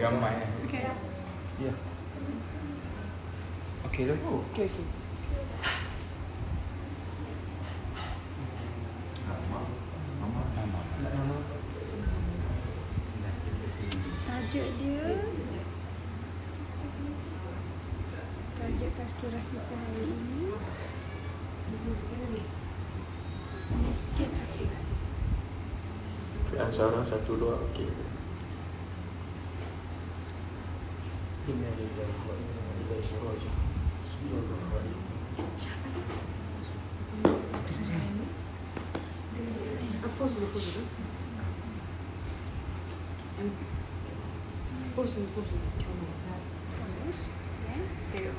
gambar. Okey. Ya. Okey dah. Okey. Tajuk tazkirah kita hari ini miskin akhir. Acara 1 2 okey. Inna lillahi wa inna ilaihi raji'un. Bismillahirrahmanirrahim. Pause dulu. Terus, ya.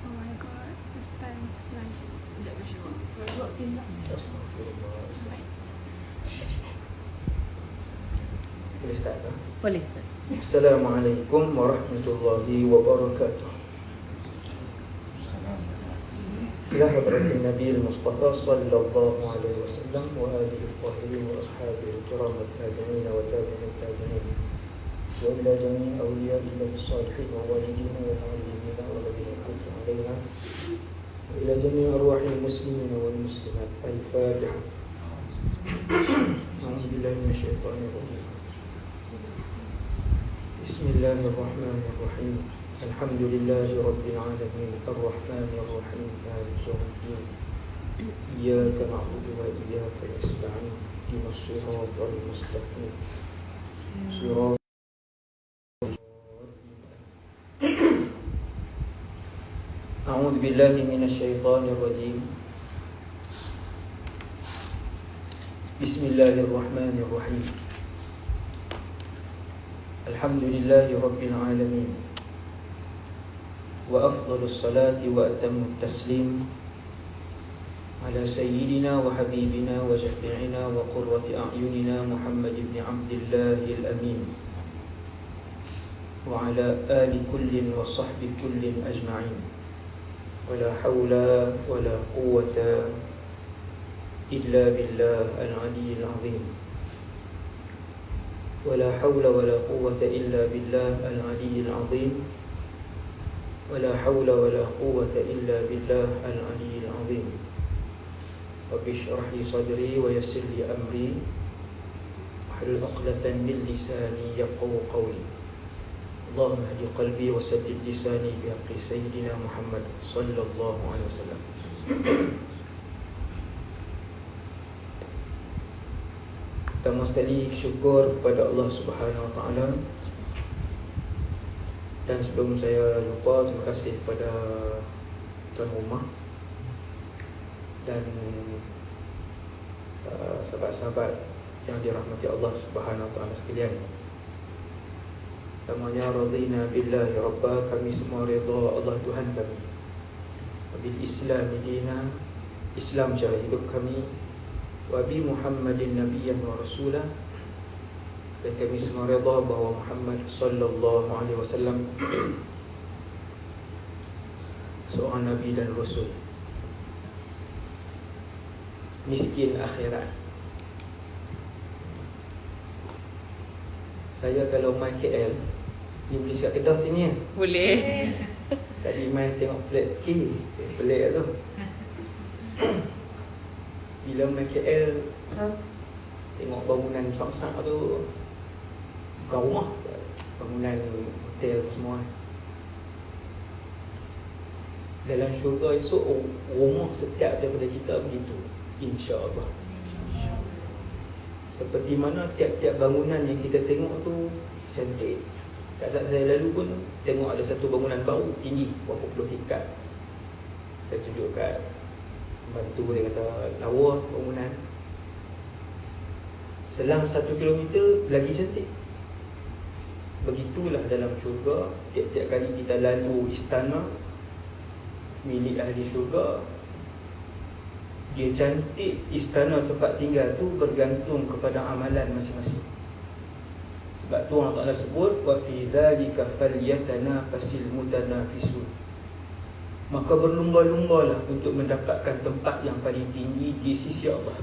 Oh my god, this time live. Astagfirullah. Boleh start tak? Boleh, Ustaz. Assalamualaikum warahmatullahi wabarakatuh. إلى حضرة النبي المصطفى صلى الله عليه وسلم وآله الطاهرين وأصحابه الكرام التابعين وتابعين التابعين وإلى جميع أولياء الله الصالحين ووالدينا ومعلمينا والذين أنعمت علينا وإلى جميع أرواح المسلمين والمسلمات. الفاتحة. أعوذ بالله من الشيطان الرجيم. بسم الله الرحمن الرحيم. الحمد لله رب العالمين الرحمن الرحيم مالك يوم الدين إياك نعبد وإياك نستعين اهدنا الصراط المستقيم صراط أعوذ بالله من الشيطان الرجيم. بسم الله الرحمن الرحيم. الحمد لله رب العالمين وأفضل الصلاة وأتم التسليم على سيدنا وحبيبنا وشفيعنا وقرة أعيننا محمد بن عبد الله الأمين وعلى آل كل وصحب كل أجمعين. ولا حول ولا قوة إلا بالله العلي العظيم. ولا حول ولا قوة إلا بالله العلي العظيم. ولا حول ولا قوة إلا بالله العلي العظيم. رب اشرح لي صدري ويسر لي أمري واحلل عقدة من لساني يفقهوا قولي. اللهم اهد قلبي وسدد لساني بحق سيدنا محمد صلى الله عليه وسلم. Pertama sekali syukur kepada Allah Subhanahu Wa Taala. Dan sebelum saya lupa, terima kasih kepada tuan rumah dan sahabat-sahabat yang dirahmati Allah Subhanahu Wa Taala sekalian. Pertamanya, radina billahi rabba, kami semua redha Allah Tuhan kami. Bil Islam dina, Islam cara hidup kami. Wa bi Muhammadin nabiyyan wa rasulah, dan kami semua redha bahawa Muhammad sallallahu alaihi wasallam seorang nabi dan rasul. Miskin akhirat. Saya kalau main KL, ni boleh cakap Kedah sini ya? Boleh. Tadi main tengok flat K, pelik tu. Bila main KL, tengok bangunan besar-besar tu, bukan rumah, bangunan hotel semua. Dalam syurga esok, rumah setiap daripada kita begitu, insya-Allah. Seperti mana tiap-tiap bangunan yang kita tengok tu cantik. Kat saat saya lalu pun tengok ada satu bangunan baru tinggi berapa puluh tingkat. Saya tunjuk kat bantu, dia kata lawa bangunan. Selang 1 kilometer lagi cantik. Begitulah dalam syurga. Tiap-tiap kali kita lalu istana milik ahli syurga, dia cantik istana tempat tinggal tu bergantung kepada amalan masing-masing. Sebab tu Allah Ta'ala sebut, wa fi dzalika falyatanafasil mutanafisun. Maka berlumba-lumbalah untuk mendapatkan tempat yang paling tinggi di sisi Allah.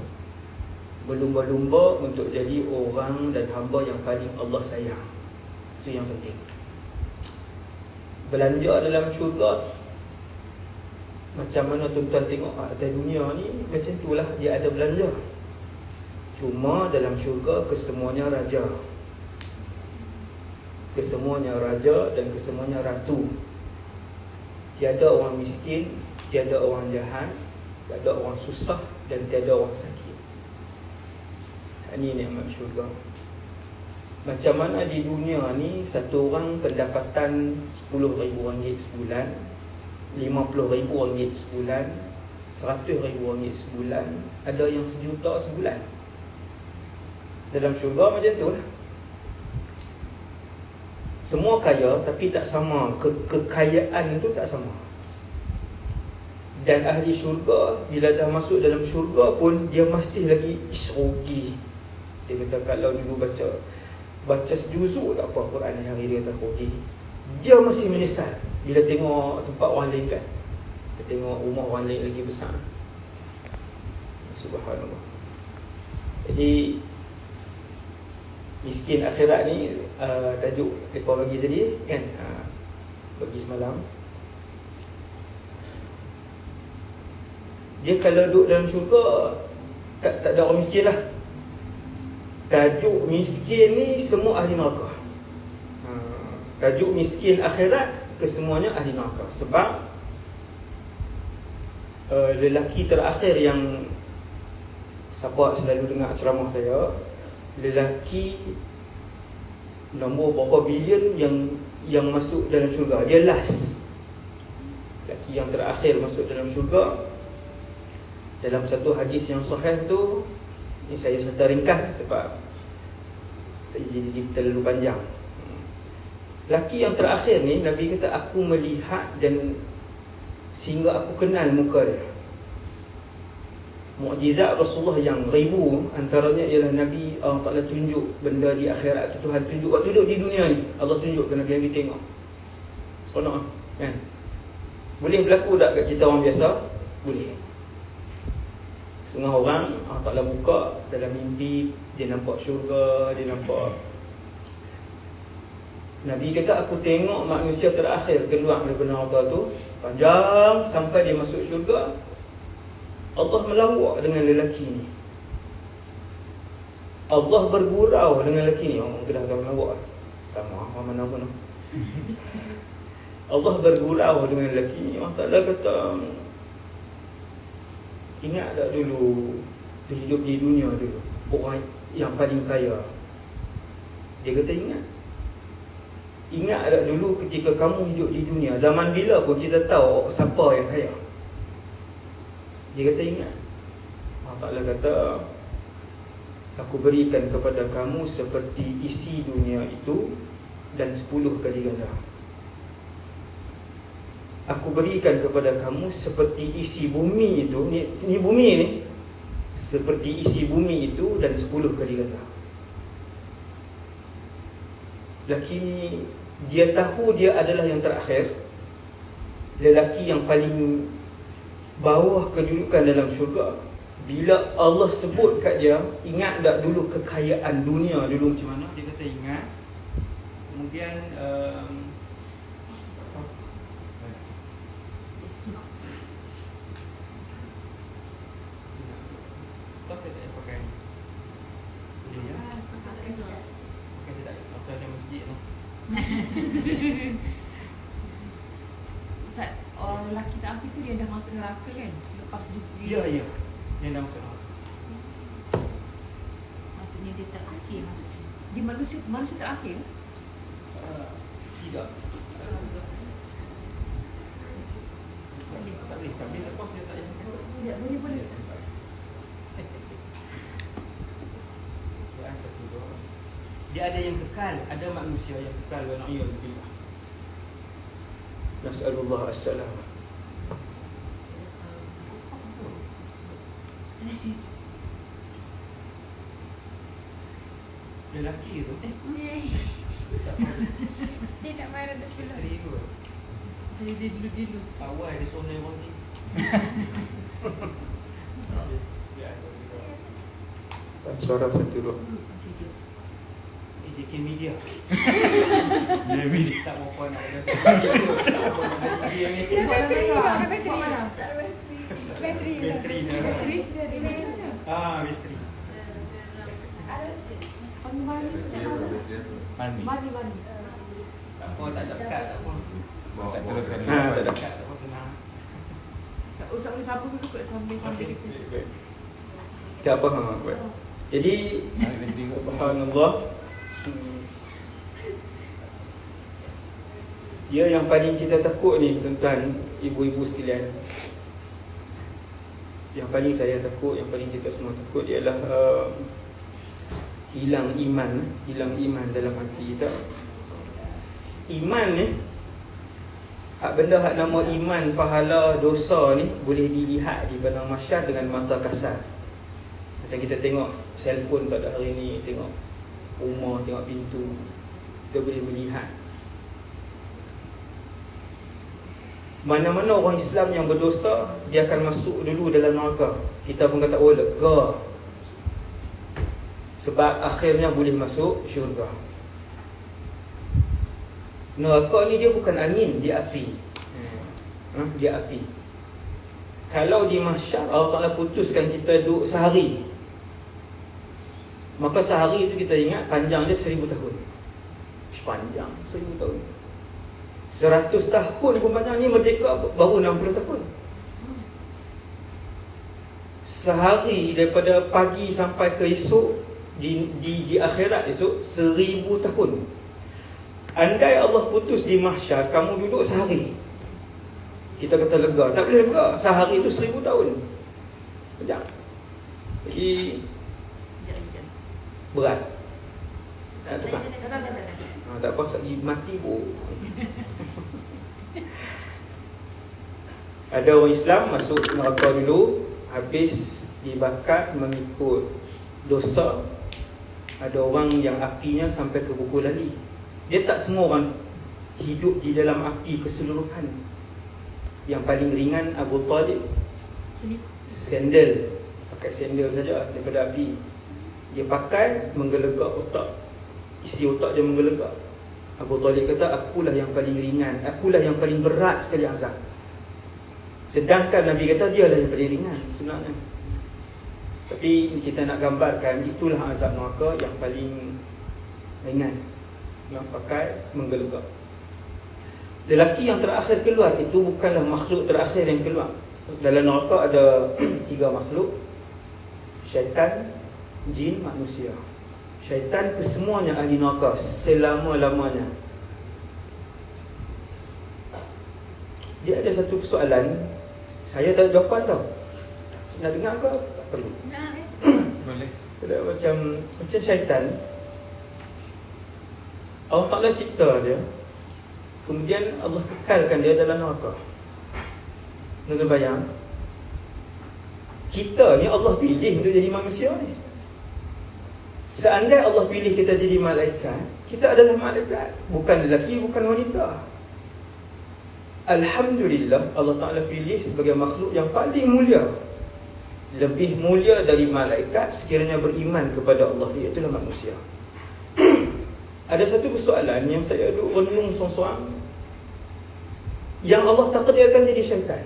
Berlumba-lumba untuk jadi orang dan hamba yang paling Allah sayang. Itu yang penting. Belanja dalam syurga, macam mana tuan-tuan tengok atas dunia ni, macam itulah dia ada belanja. Cuma dalam syurga kesemuanya raja, kesemuanya raja dan kesemuanya ratu. Tiada orang miskin, tiada orang jahat, tiada orang susah dan tiada orang sakit. Ini nikmat syurga. Macam mana di dunia ni satu orang pendapatan RM10,000 sebulan, RM50,000 sebulan, RM100,000 sebulan, ada yang RM1,000,000 sebulan. Dalam syurga macam tu lah. Semua kaya tapi tak sama, kekayaan tu tak sama. Dan ahli syurga bila dah masuk dalam syurga pun dia masih lagi rugi. Dia kata kalau dulu baca sejuzuk tak apa Quran ni, hari dia tak rugi. Dia masih menyesal bila tengok tempat orang lain kan. Dia tengok rumah orang lain lagi besar. Subhanallah. Jadi miskin akhirat ni tajuk mereka bagi tadi kan, bagi semalam. Dia kalau duduk dalam syurga tak ada orang miskin lah. Tajuk miskin ni semua ahli neraka. Tajuk miskin akhirat kesemuanya ahli neraka. Sebab lelaki terakhir yang siapa selalu dengar ceramah saya, lelaki nombor berapa bilion yang masuk dalam syurga, dia last. Lelaki yang terakhir masuk dalam syurga, dalam satu hadis yang sahih tu, ini saya serta ringkas sebab saya jadi terlalu panjang. Lelaki yang terakhir ni, Nabi kata aku melihat dan sehingga aku kenal muka dia. Mukjizat Rasulullah yang ribu, antaranya ialah Nabi Allah Ta'ala tunjuk benda di akhirat tu, Tuhan tunjuk waktu duduk di dunia ni, Allah tunjuk ke Nabi tengok. Seronok kan? Boleh berlaku tak kat kita orang biasa? Boleh. Setengah orang Allah Ta'ala buka dalam mimpi, dia nampak syurga, dia nampak. Nabi kata aku tengok manusia terakhir keluar daripada neraka tu, panjang sampai dia masuk syurga. Allah melawak dengan lelaki ni. Allah bergurau dengan lelaki ni. Orang Kedah tak melawak, sama orang mana pun. Allah bergurau dengan lelaki ni. Allah Ta'ala kata, ingat tak dulu dia hidup di dunia dulu, orang yang paling kaya. Dia kata ingat tak dulu ketika kamu hidup di dunia, zaman bila pun kita tahu siapa yang kaya. Dia kata ingat. Allah Ta'ala kata aku berikan kepada kamu seperti isi dunia itu dan 10 kali ganda. Aku berikan kepada kamu seperti isi bumi itu, ni bumi ni, seperti isi bumi itu dan 10 kali ganda. Lelaki ni dia tahu dia adalah yang terakhir, lelaki yang paling bawah kedudukan dalam syurga. Bila Allah sebut kat dia, ingat tak dulu kekayaan dunia dulu macam mana? Dia kata ingat. Kemudian apa saya tak pakai? Boleh ya? Pakai tak? Masa macam masjid tu. Ustaz, orang lelaki terakhir tu dia dah masuk neraka kan? Lepas dia Ya, dia dah masuk. maksudnya dia terakhir masuk. Dia manusia terakhir? Tidak. Tak boleh. Kami lepas dia tak payah. Ya, boleh. Dia ada yang kekal, ada manusia yang kekal. Wa na'udzubillah. Nas'alullah as-salam. Lelaki tu Dia tak marah dah sebelah. Dia dilus. Awal dia suruh saya mati. Suara satu dua. JK Media. Dia media. Tak apa nak ada. Bateri Bateri dah. Bateri dia mana? Bateri. Mani. Tak apa, tak ada kad, tak apa. Saya teruskan dulu. Tak ada kad, tak apa, senang. Tak usah boleh sambung dulu kot sambil kita. Tak apa, buat. Jadi, subhanallah, dia yang paling kita takut ni, tuan-tuan, ibu-ibu sekalian. Yang paling saya takut, yang paling kita semua takut ialah hilang iman dalam hati kita. Iman ni, benda hak nama iman, pahala, dosa ni boleh dilihat di padang mahsyar dengan mata kasar. Macam kita tengok cellphone tak ada hari ni, tengok rumah, tengok pintu, kita boleh melihat. Mana-mana orang Islam yang berdosa, dia akan masuk dulu dalam neraka. Kita pun kata, oh lega, sebab akhirnya boleh masuk syurga. Neraka ni dia bukan angin, dia api. Dia api. Kalau di mahsyar Allah Ta'ala putuskan kita duduk sehari, maka sehari itu kita ingat panjang dia 1000 tahun. Panjang 1000 tahun. 100 tahun pun panjang, ni merdeka baru 60 tahun. Sehari daripada pagi sampai ke esok, di akhirat esok 1000 tahun. Andai Allah putus di mahsyar, kamu duduk sehari, kita kata lega. Tak boleh lega, sehari itu 1000 tahun. Sekejap. Jadi berat. Tak tukar. Tak apa, lagi mati pun. Ada orang Islam masuk neraka dulu, habis dibakar mengikut dosa. Ada orang yang apinya sampai ke buku lali. Dia tak semua orang hidup di dalam api keseluruhan. Yang paling ringan Abu Talib, sandal, pakai sandal saja daripada api. Dia pakai menggelegak otak, isi otak dia menggelegak. Abu Talib kata, akulah yang paling ringan, akulah yang paling berat sekali azab. Sedangkan Nabi kata dialah yang paling ringan sebenarnya. Tapi kita nak gambarkan, itulah azab neraka yang paling ringan, yang pakai menggelegak. Lelaki yang terakhir keluar itu bukanlah makhluk terakhir yang keluar. Dalam neraka ada 3 makhluk: syaitan, jin, manusia. Syaitan kesemuanya ahli neraka selama-lamanya. Dia ada satu persoalan, saya tak ada jawapan tau. Nak dengar ke? Tak perlu. Boleh. Macam syaitan, Allah Ta'ala cipta dia, kemudian Allah kekalkan dia dalam neraka. Nak bayang, kita ni Allah pilih untuk jadi manusia ni. Seandainya Allah pilih kita jadi malaikat, kita adalah malaikat, bukan lelaki, bukan wanita. Alhamdulillah, Allah Ta'ala pilih sebagai makhluk yang paling mulia, lebih mulia dari malaikat sekiranya beriman kepada Allah, iaitu manusia. Ada satu persoalan yang saya duk renung seorang-seorang, yang Allah takdirkan jadi syaitan.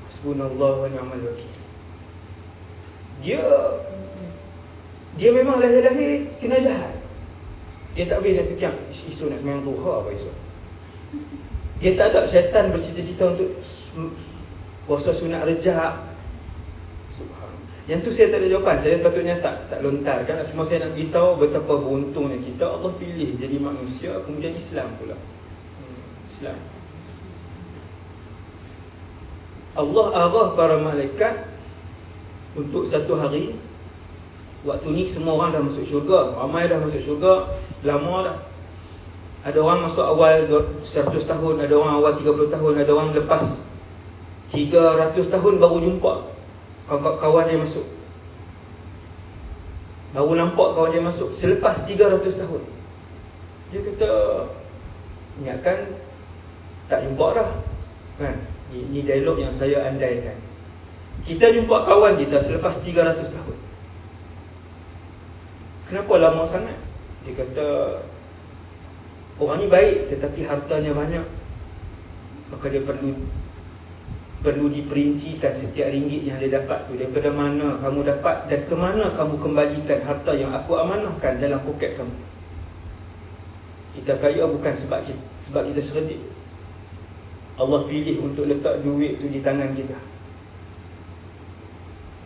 Hasbunallah wa ni'mal wakil. Dia memang lahir-lahir kena jahat. Dia tak boleh nak fikir isu nak sembahyang duha apa isu. Dia tak ada syaitan bercita-cita untuk puasa sunat rejab. Subhanallah. Yang tu saya tak ada jawapan. Saya patutnya tak lontarkan. Cuma saya nak beritahu betapa beruntungnya kita, Allah pilih jadi manusia, kemudian Islam pula. Islam. Allah arah para malaikat untuk satu hari. Waktu ni semua orang dah masuk syurga. Ramai dah masuk syurga, lama dah. Ada orang masuk awal 100 tahun, ada orang awal 30 tahun, ada orang lepas 300 tahun baru jumpa kawan dia masuk. Baru nampak kawan dia masuk selepas 300 tahun. Dia kata, ingatkan tak jumpa dah. Kan? Ini dialog yang saya andaikan. Kita jumpa kawan kita selepas 300 tahun. Kenapa lama sangat? Dia kata orang ni baik tetapi hartanya banyak, maka dia perlu diperincikan setiap ringgit yang dia dapat tu, daripada mana kamu dapat dan ke mana kamu kembalikan harta yang aku amanahkan dalam poket kamu. Kita kaya bukan sebab kita cerdik. Allah pilih untuk letak duit tu di tangan kita.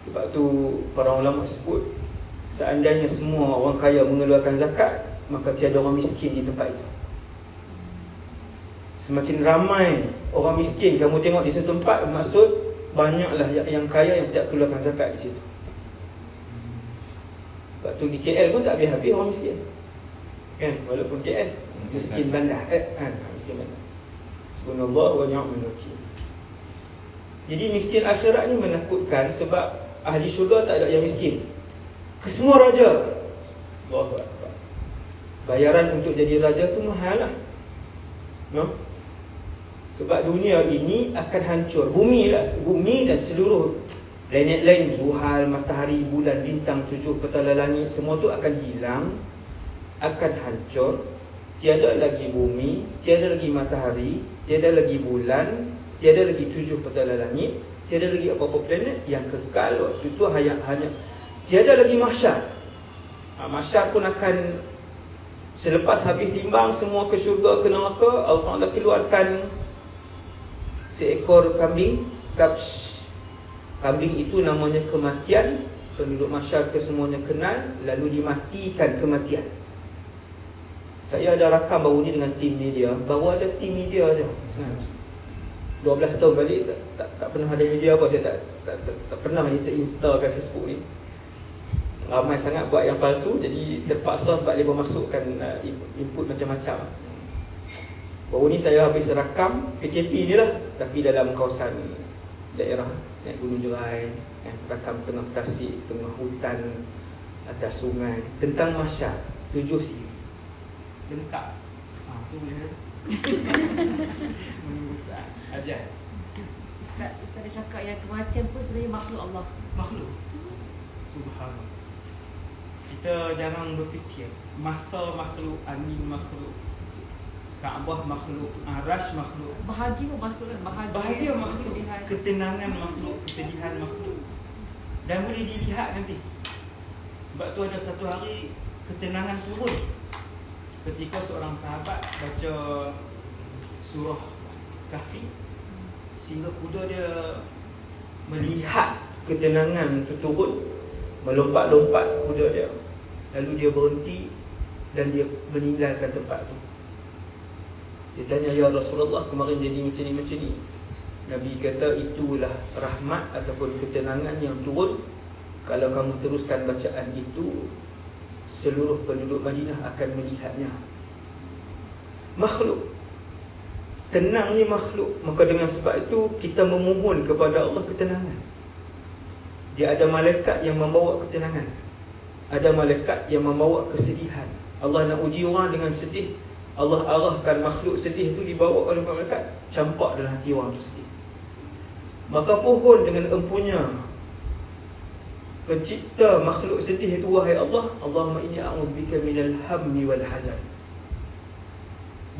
Sebab tu para ulama sebut, seandainya semua orang kaya mengeluarkan zakat, maka tiada orang miskin di tempat itu. Semakin ramai orang miskin kamu tengok di satu tempat, maksud banyaklah yang kaya yang tak keluarkan zakat di situ. Sebab tu di KL pun tak habis-habis orang miskin, kan? Walaupun KL miskin bandar, miskin bandar. Subhanallah wa ni'mal wakil. Jadi miskin akhirat ni menakutkan, sebab ahli syurga tak ada yang miskin. Kesemua raja, Allahu Akbar, bayaran untuk jadi raja tu mahal lah, no? Sebab dunia ini akan hancur. Bumi dan seluruh planet lain, Zuhal, matahari, bulan, bintang, 7 petala langit, semua tu akan hilang, akan hancur. Tiada lagi bumi, tiada lagi matahari, tiada lagi bulan, tiada lagi 7 petala langit, tiada lagi apa-apa planet. Yang kekal waktu itu hanya tiada lagi mahsyar. Mahsyar pun akan, selepas habis timbang semua ke syurga ke neraka, Allah Ta'ala keluarkan seekor kambing, kabsh. Kambing itu namanya kematian. Penduduk mahsyar kesemuanya kenal, lalu dimatikan kematian. Saya ada rakam baru ni dengan tim media. Baru ada tim media je, 12 tahun balik tak pernah ada media apa. Saya tak pernah installkan Facebook ni. Ramai sangat buat yang palsu, jadi terpaksa sebab dia memasukkan input macam-macam. Baru ni saya habis rakam PKP ni lah, tapi dalam kawasan daerah naik Gunung Jerai, rakam tengah tasik, tengah hutan, atas sungai, tentang mahsyar 7 siri. Lengkap. Tu boleh. Besar. Ajar. Ustaz dah cakap yang kematian pun sebenarnya makhluk Allah. Makhluk. Subhanallah. Kita jangan berfikir masa makhluk, angin makhluk, Kaabah makhluk, Arash makhluk. Bahagia makhluk kan? Bahagia makhluk, kesedihan. ketenangan makhluk, kesedihan makhluk. Dan boleh dilihat nanti. Sebab tu ada satu hari ketenangan turun ketika seorang sahabat baca surah Kahfi, sehingga kuda dia melihat ketenangan itu turun, melompat-lompat kuda dia, lalu dia berhenti dan dia meninggalkan tempat itu. Dia tanya, ya Rasulullah, kemarin jadi macam ni. Nabi kata, itulah rahmat ataupun ketenangan yang turun. Kalau kamu teruskan bacaan itu, seluruh penduduk Madinah akan melihatnya. Makhluk, tenangnya makhluk. Maka dengan sebab itu kita memohon kepada Allah ketenangan. Dia ada malaikat yang membawa ketenangan, ada malaikat yang membawa kesedihan. Allah nak uji orang dengan sedih, Allah arahkan makhluk sedih itu dibawa oleh malaikat, campak dalam hati orang itu sedih. Maka pohon dengan empunya, pencipta makhluk sedih itu, wahai Allah, Allahumma inni a'udzubika minal hammi wal hazan.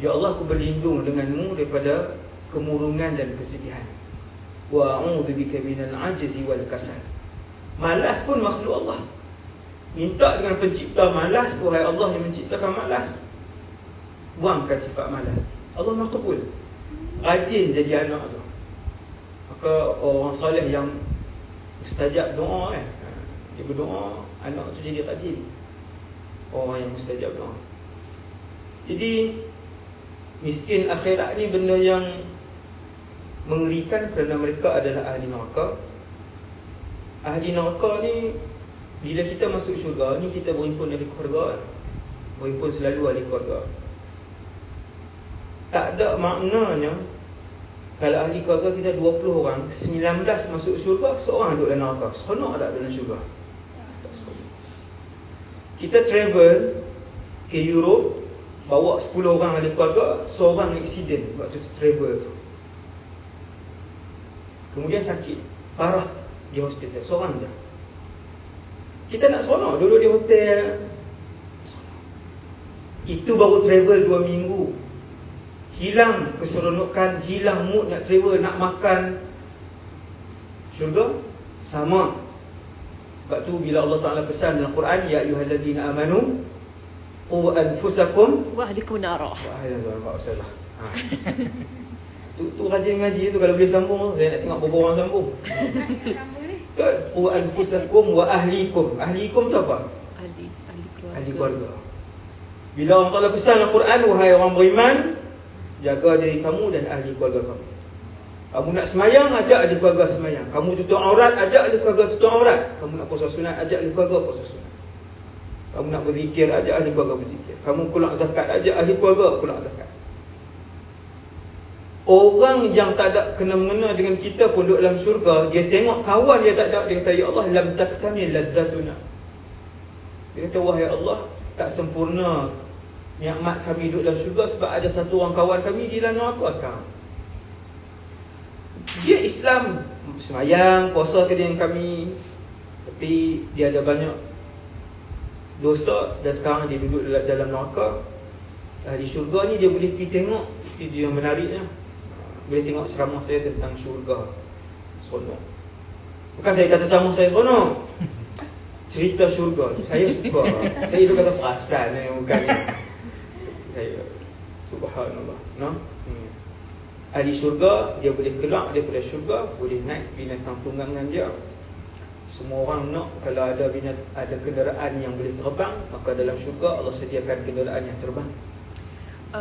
Ya Allah, aku berlindung denganmu daripada kemurungan dan kesedihan. Wa a'udzubika minal ajzi wal kasal. Malas pun makhluk Allah. Minta dengan pencipta malas, wahai Allah yang menciptakan malas, buangkan sifat malas. Allah makbul, rajin jadi anak tu. Maka orang soleh yang mustajab doa dia berdoa, anak tu jadi rajin. Orang yang mustajab doa. Jadi miskin akhirat ni benda yang mengerikan, kerana mereka adalah ahli neraka. Ahli neraka ni, bila kita masuk syurga ni, kita berhimpun ahli keluarga, berhimpun selalu ahli keluarga. Tak ada maknanya kalau ahli keluarga kita 20 orang, 19 masuk syurga, seorang duduk dalam neraka. Seronok tak dalam syurga? Tak seronok. Kita travel ke Europe, bawa 10 orang ahli keluarga, seorang accident waktu travel tu, kemudian sakit parah di hospital, seorang je. Kita nak seronok duduk di hotel, seronok. Itu baru travel 2 minggu. Hilang keseronokan, hilang mood nak travel, nak makan. Syurga sama. Sebab tu bila Allah Ta'ala pesan dalam Quran, ya ayyuhalladzina amanu qu anfusakum Wa ahlikum nara. wah ya nampak salah. Tu rajin ngaji tu, kalau boleh sambung saya nak tengok berapa orang sambung. Sama ni. Betul. Qu anfusakum wa ahlikum. Ahlikum tu apa? Ahli keluarga. Ahli keluarga. Bila Allah Ta'ala pesan dalam Quran, wahai orang beriman, jaga diri kamu dan ahli keluarga kamu. Kamu nak semayang, ajak ahli keluarga semayang. Kamu tutup aurat, ajak ahli keluarga tutup aurat. Kamu nak puasa sunat, ajak ahli keluarga puasa sunat. Kamu nak berzikir, ajak ahli keluarga berzikir. Kamu keluar zakat, ajak ahli keluarga keluar zakat. Orang yang tak ada kena-mengena dengan kita pun duduk dalam syurga, dia tengok kawan dia tak ada, dia kata, ya Allah, lam taktamil ladzatuna. Dia kata, wahai Allah, tak sempurna nikmat kami duduk dalam syurga sebab ada satu orang kawan kami di dalam neraka sekarang. Dia Islam, semayang, puasa dengan kami, tapi dia ada banyak dosa dan sekarang dia duduk dalam neraka. Di syurga ni dia boleh pergi tengok. Itu dia yang menariknya. Boleh tengok ceramah saya tentang syurga. Seronok. Bukan saya kata ceramah saya seronok, cerita syurga saya suka. Saya itu kata perasan bukan saya. Subhanallah, no? Ahli syurga, dia boleh keluar daripada syurga, boleh naik binatang tunggangan dia. Semua orang nak, kalau ada kenderaan yang boleh terbang, maka dalam syurga Allah sediakan kenderaan yang terbang.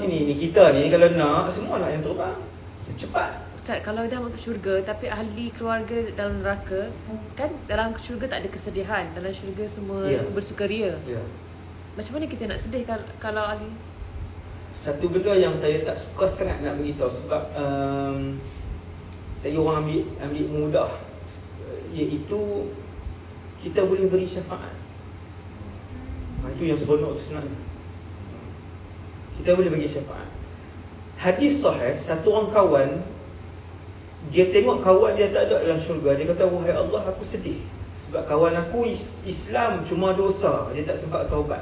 Ini kita ni kalau nak, semua nak yang terbang secepat. Ustaz, kalau dah masuk syurga tapi ahli keluarga dalam neraka, kan dalam syurga tak ada kesedihan, dalam syurga semua bersukaria. Macam mana kita nak sedih kalau ahli? Satu benda yang saya tak suka sangat nak beritahu sebab saya orang ambil mudah, iaitu kita boleh beri syafaat. Itu yang seronok tu sebenarnya. Kita boleh bagi syafaat. Hadis sahih, satu orang kawan, dia tengok kawan dia tak ada dalam syurga, dia kata, wahai Allah, aku sedih sebab kawan aku Islam cuma dosa, dia tak sempat taubat,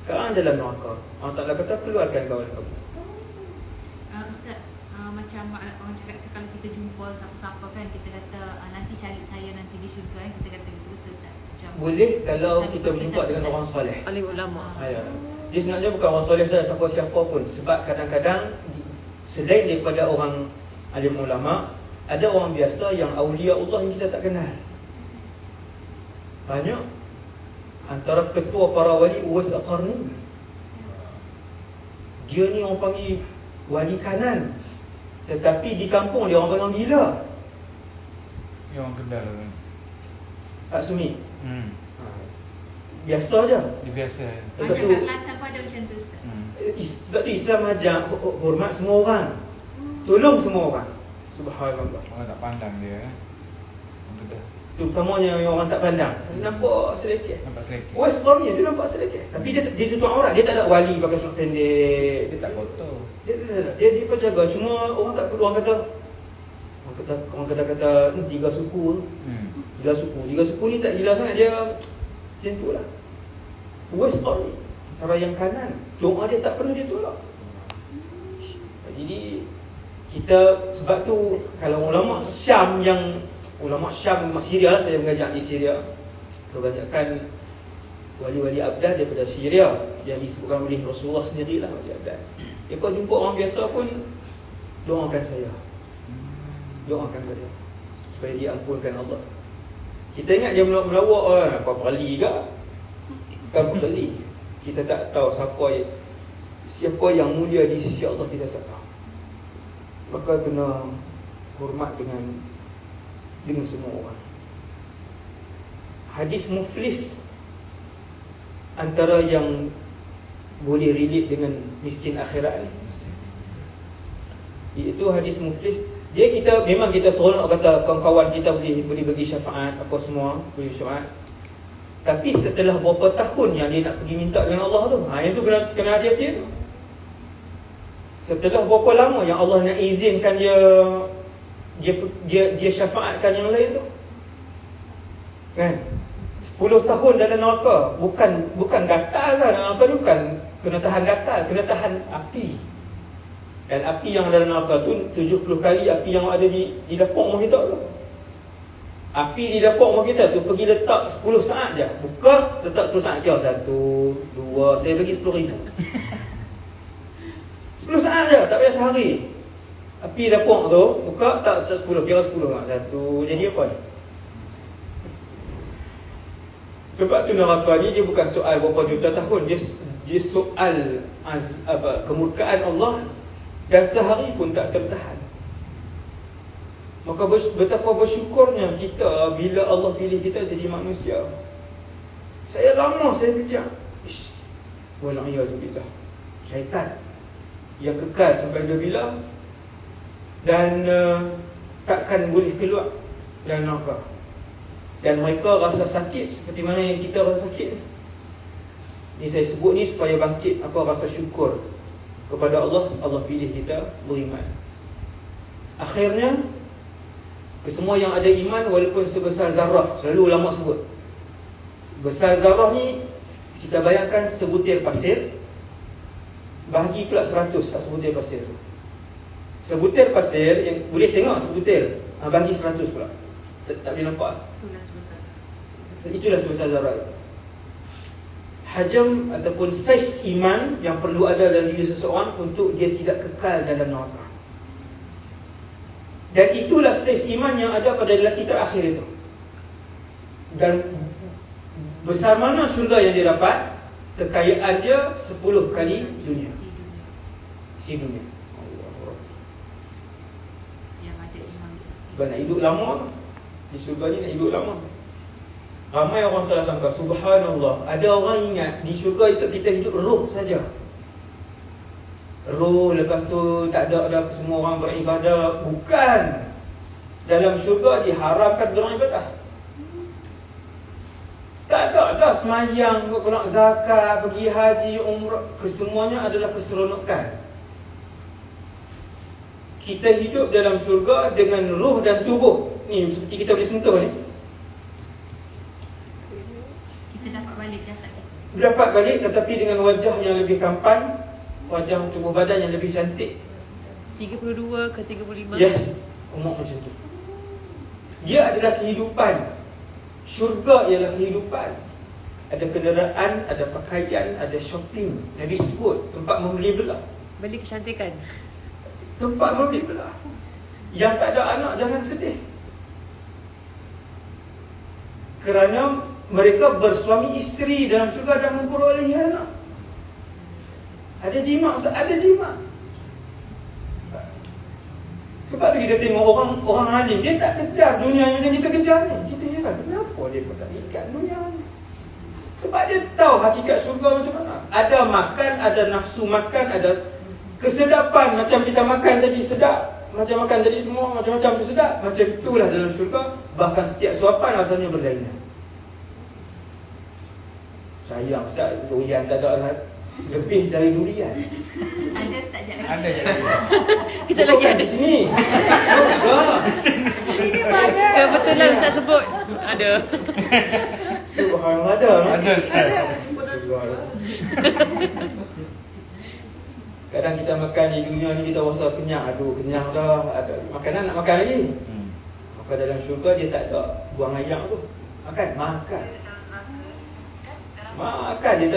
sekarang dalam neraka. Allah Ta'ala kata, keluarkan kawan kamu. Ustaz, macam orang cakap kalau kita jumpa siapa-siapa kan, kita kata nanti cari saya nanti di syurga kan, kita kata gitu, betul Ustaz? Macam Boleh kalau kita berjumpa dengan orang soleh. Alim ulama. Dia sebenarnya bukan orang soleh saja, siapa-siapa pun. Sebab kadang-kadang selain daripada orang alim ulama, ada orang biasa yang awliya Allah yang kita tak kenal. Banyak. Antara ketua para wali, Uwais Al-Qarni. Dia ni orang panggil wali kanan, tetapi di kampung dia orang panggil gila. Dia orang Kendal kan? Tak sumi. Biasa je. Dia biasa. Lepas tu, kat Kelantan pun ada macam tu Ustaz. sebab tu Islam ajar hormat semua orang, tolong semua orang. Subhanallah. Orang tak pandang dia kan? Orang Kedah. Terutamanya yang orang tak pandang, nampak selekeh. Nampak selekeh. West Brom tu nampak selekeh, tapi dia tutup aurat. Dia tak ada wali pakai seluar pendek. Dia tak kotor. Dia kau jaga. Cuma orang tak perlu, orang kata ni tiga suku. Tiga suku ni tak gila sangat, dia macam tu lah. West Brom ni antara yang kanan, doa dia tak pernah dia tolak. Jadi kita, sebab tu kalau ulama Syam Syria lah, saya mengajar di Syria, kebanyakan wali-wali abdal daripada Syria yang disebutkan oleh Rasulullah sendirilah wali abdal. Kau jumpa orang biasa pun, doakan saya supaya diampunkan Allah. Kita ingat dia melawak, apa pali ke? Bukan pali. Kita tak tahu siapa yang mulia di sisi Allah, kita tak tahu. Maka kena hormat dengan semua orang. Hadis muflis, antara yang boleh relate dengan miskin akhirat ni, iaitu hadis muflis. Memang kita seronok kata kawan-kawan kita boleh bagi syafaat, apa semua boleh syafaat. Tapi setelah berapa tahun yang dia nak pergi minta dengan Allah tu, yang tu kena hati-hati tu. Setelah berapa lama yang Allah nak izinkan dia syafaatkan yang lain tu, kan? 10 tahun dalam neraka, bukan gatal lah. Neraka ni bukan kena tahan gatal, kena tahan api. Dan api yang ada dalam neraka tu 70 kali api yang ada di dapur rumah kita tu. Api di dapur rumah kita tu pergi letak 10 saat je. Buka, letak 10 saat kira 1, 2, saya bagi 10,000. 10 saat je, tak payah sehari. Api dapur tu, buka, tak 10, kira 10 lah. 1, jadi apa ni? Sebab tu neraka ni dia bukan soal berapa juta tahun, dia soal kemurkaan Allah, dan sehari pun tak tertahan. Maka betapa bersyukurnya kita bila Allah pilih kita jadi manusia. Saya lama saya bijak, wala'iyyazubillah, syaitan yang kekal sampai bila-bila, dan takkan boleh keluar dari neraka. Dan mereka rasa sakit seperti mana yang kita rasa sakit. Ni saya sebut ni supaya bangkit rasa syukur kepada Allah. Allah pilih kita beriman. Akhirnya kesemua yang ada iman walaupun sebesar zarah, selalu ulama sebut besar zarah ni, kita bayangkan sebutir pasir, bahagi pula 100 sebutir pasir tu. Sebutir pasir yang boleh tengok sebutir, bagi 100 pula, tak boleh nampak. Itulah sebesar zarah. Hajam ataupun saiz iman yang perlu ada dalam diri seseorang untuk dia tidak kekal dalam neraka. Dan itulah saiz iman yang ada pada lelaki terakhir itu. Dan besar mana syurga yang dia dapat? Kekayaan dia 10 kali dunia. Si dunia. Allah. Yang ada iman. Sebab nak hidup lama, di syurga ni nak hidup lama. Ramai orang salah sangka, subhanallah, ada orang ingat di syurga esok kita hidup roh saja. Roh, lepas tu tak ada semua orang beribadah. Bukan. Dalam syurga diharamkan beribadah. Tak ada semayang, nak zakat, pergi haji, umrah, kesemuanya adalah keseronokan. Kita hidup dalam syurga dengan roh dan tubuh. Ni seperti kita boleh sentuh ni. Kita dapat balik jasad kita. Dapat balik tetapi dengan wajah yang lebih tampan, wajah tubuh badan yang lebih cantik. 32 ke 35. Yes, umur macam tu. Dia adalah kehidupan. Syurga ialah kehidupan. Ada kenderaan, ada pakaian, ada shopping. Nabi sebut tempat membeli belah. Beli kecantikan. Tempat membeli belah. Yang tak ada anak jangan sedih. Kerana mereka bersuami isteri dalam syurga dan memperolehi anak. Ada jima, Ustaz? Ada jima. Sebab tu kita tengok orang alim, dia tak kejar dunia macam kita kejar ni. Kita heran, kenapa dia pun tak ikat dunia ni? Sebab dia tahu hakikat syurga macam mana. Ada makan, ada nafsu makan, ada kesedapan. Macam kita makan tadi sedap, macam makan tadi semua macam-macam tu sedap. Macam itulah dalam syurga. Bahkan setiap suapan rasanya berlainan. Sayang Ustaz, durian tak ada lebih dari durian. Ada saja lagi. Ada je. Kita lagi ada di sini. Sini pun ada. Kebetulan Ustaz sebut ada. Subhanallah, ada. Ada Ustaz. Kadang kita makan di dunia ni kita rasa kenyang. Aduh, kenyang dah. Ada makanan nak makan lagi. Maka dalam syurga dia tak ada buang air tu. Makan. Makan, dia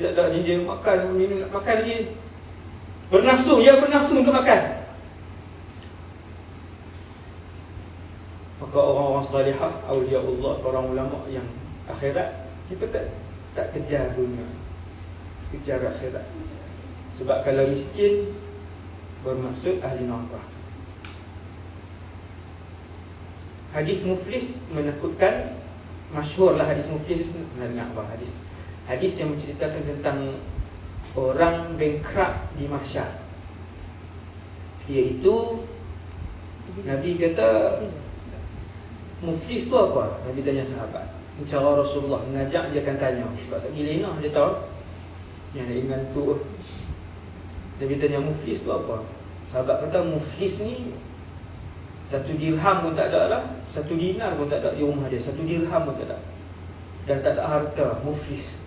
tak ada ni, dia makan, minum, nak makan lagi. Bernafsu untuk makan. Maka orang-orang salihah, awliya Allah, orang ulama yang akhirat, dia tak kejar dunia, kejar akhirat. Sebab kalau miskin bermaksud ahli neraka. Hadis muflis menakutkan. Masyhurlah hadis muflis. Pernah dengar apa hadis yang menceritakan tentang orang bankrupt di mahsyar. Iaitu Nabi kata, muflis tu apa? Nabi tanya sahabat. Cara Rasulullah mengajak dia akan tanya. Sebab sakit lena dia tahu yang nak ingat tu. Nabi tanya muflis tu apa? Sahabat kata muflis ni 1 dirham pun tak ada lah, 1 dinar pun tak ada di rumah dia, 1 dirham pun tak ada, dan tak ada harta. Muflis.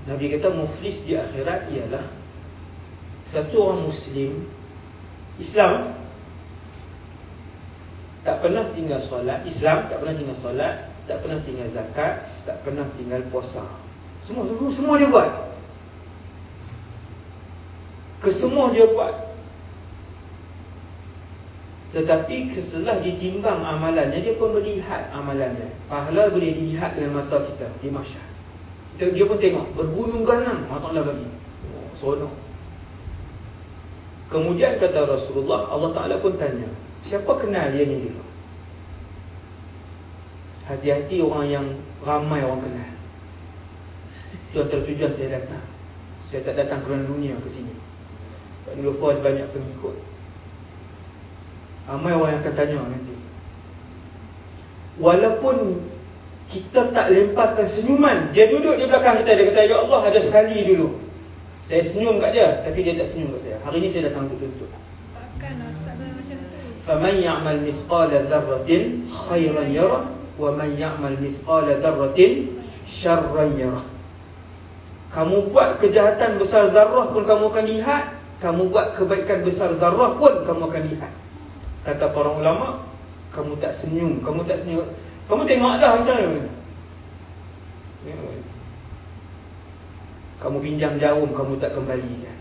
Nabi kata muflis di akhirat ialah satu orang Muslim Islam tak pernah tinggal solat, Islam tak pernah tinggal solat, tak pernah tinggal zakat, tak pernah tinggal puasa. Semua dia buat. Kesemua dia buat. Tetapi setelah ditimbang amalannya, dia pun melihat amalannya. Pahala boleh dilihat dengan mata kita di mahsyar. Dia pun tengok bergunung ganang Allah Ta'ala bagi. Seronok. Kemudian kata Rasulullah, Allah Ta'ala pun tanya, siapa kenal dia ni dulu? Hati-hati orang yang ramai orang kenal. Itu antara tujuan saya datang. Saya tak datang kerana dunia ke sini. Pak Nilofa ada banyak pengikut. Ramai orang yang akan tanya nanti. Walaupun kita tak lemparkan senyuman, dia duduk di belakang kita, dia kata, ya Allah, ada sekali dulu saya senyum kat dia, tapi dia tak senyum kat saya. Hari ni saya datang untuk tuntut. Takkan Ustaz macam tu. فَمَنْ يَعْمَلْ مِثْقَالَ ذَرَّةٍ خَيْرًا يَرَهُ وَمَنْ يَعْمَلْ مِثْقَالَ ذَرَّةٍ شَرًّا يَرَهُ. Kamu buat kejahatan besar zarrah pun kamu akan lihat, kamu buat kebaikan besar zarrah pun kamu akan lihat. Kata para ulama, kamu tak senyum, kamu tengok dah misalnya. Kamu pinjam jarum, kamu tak kembalikan.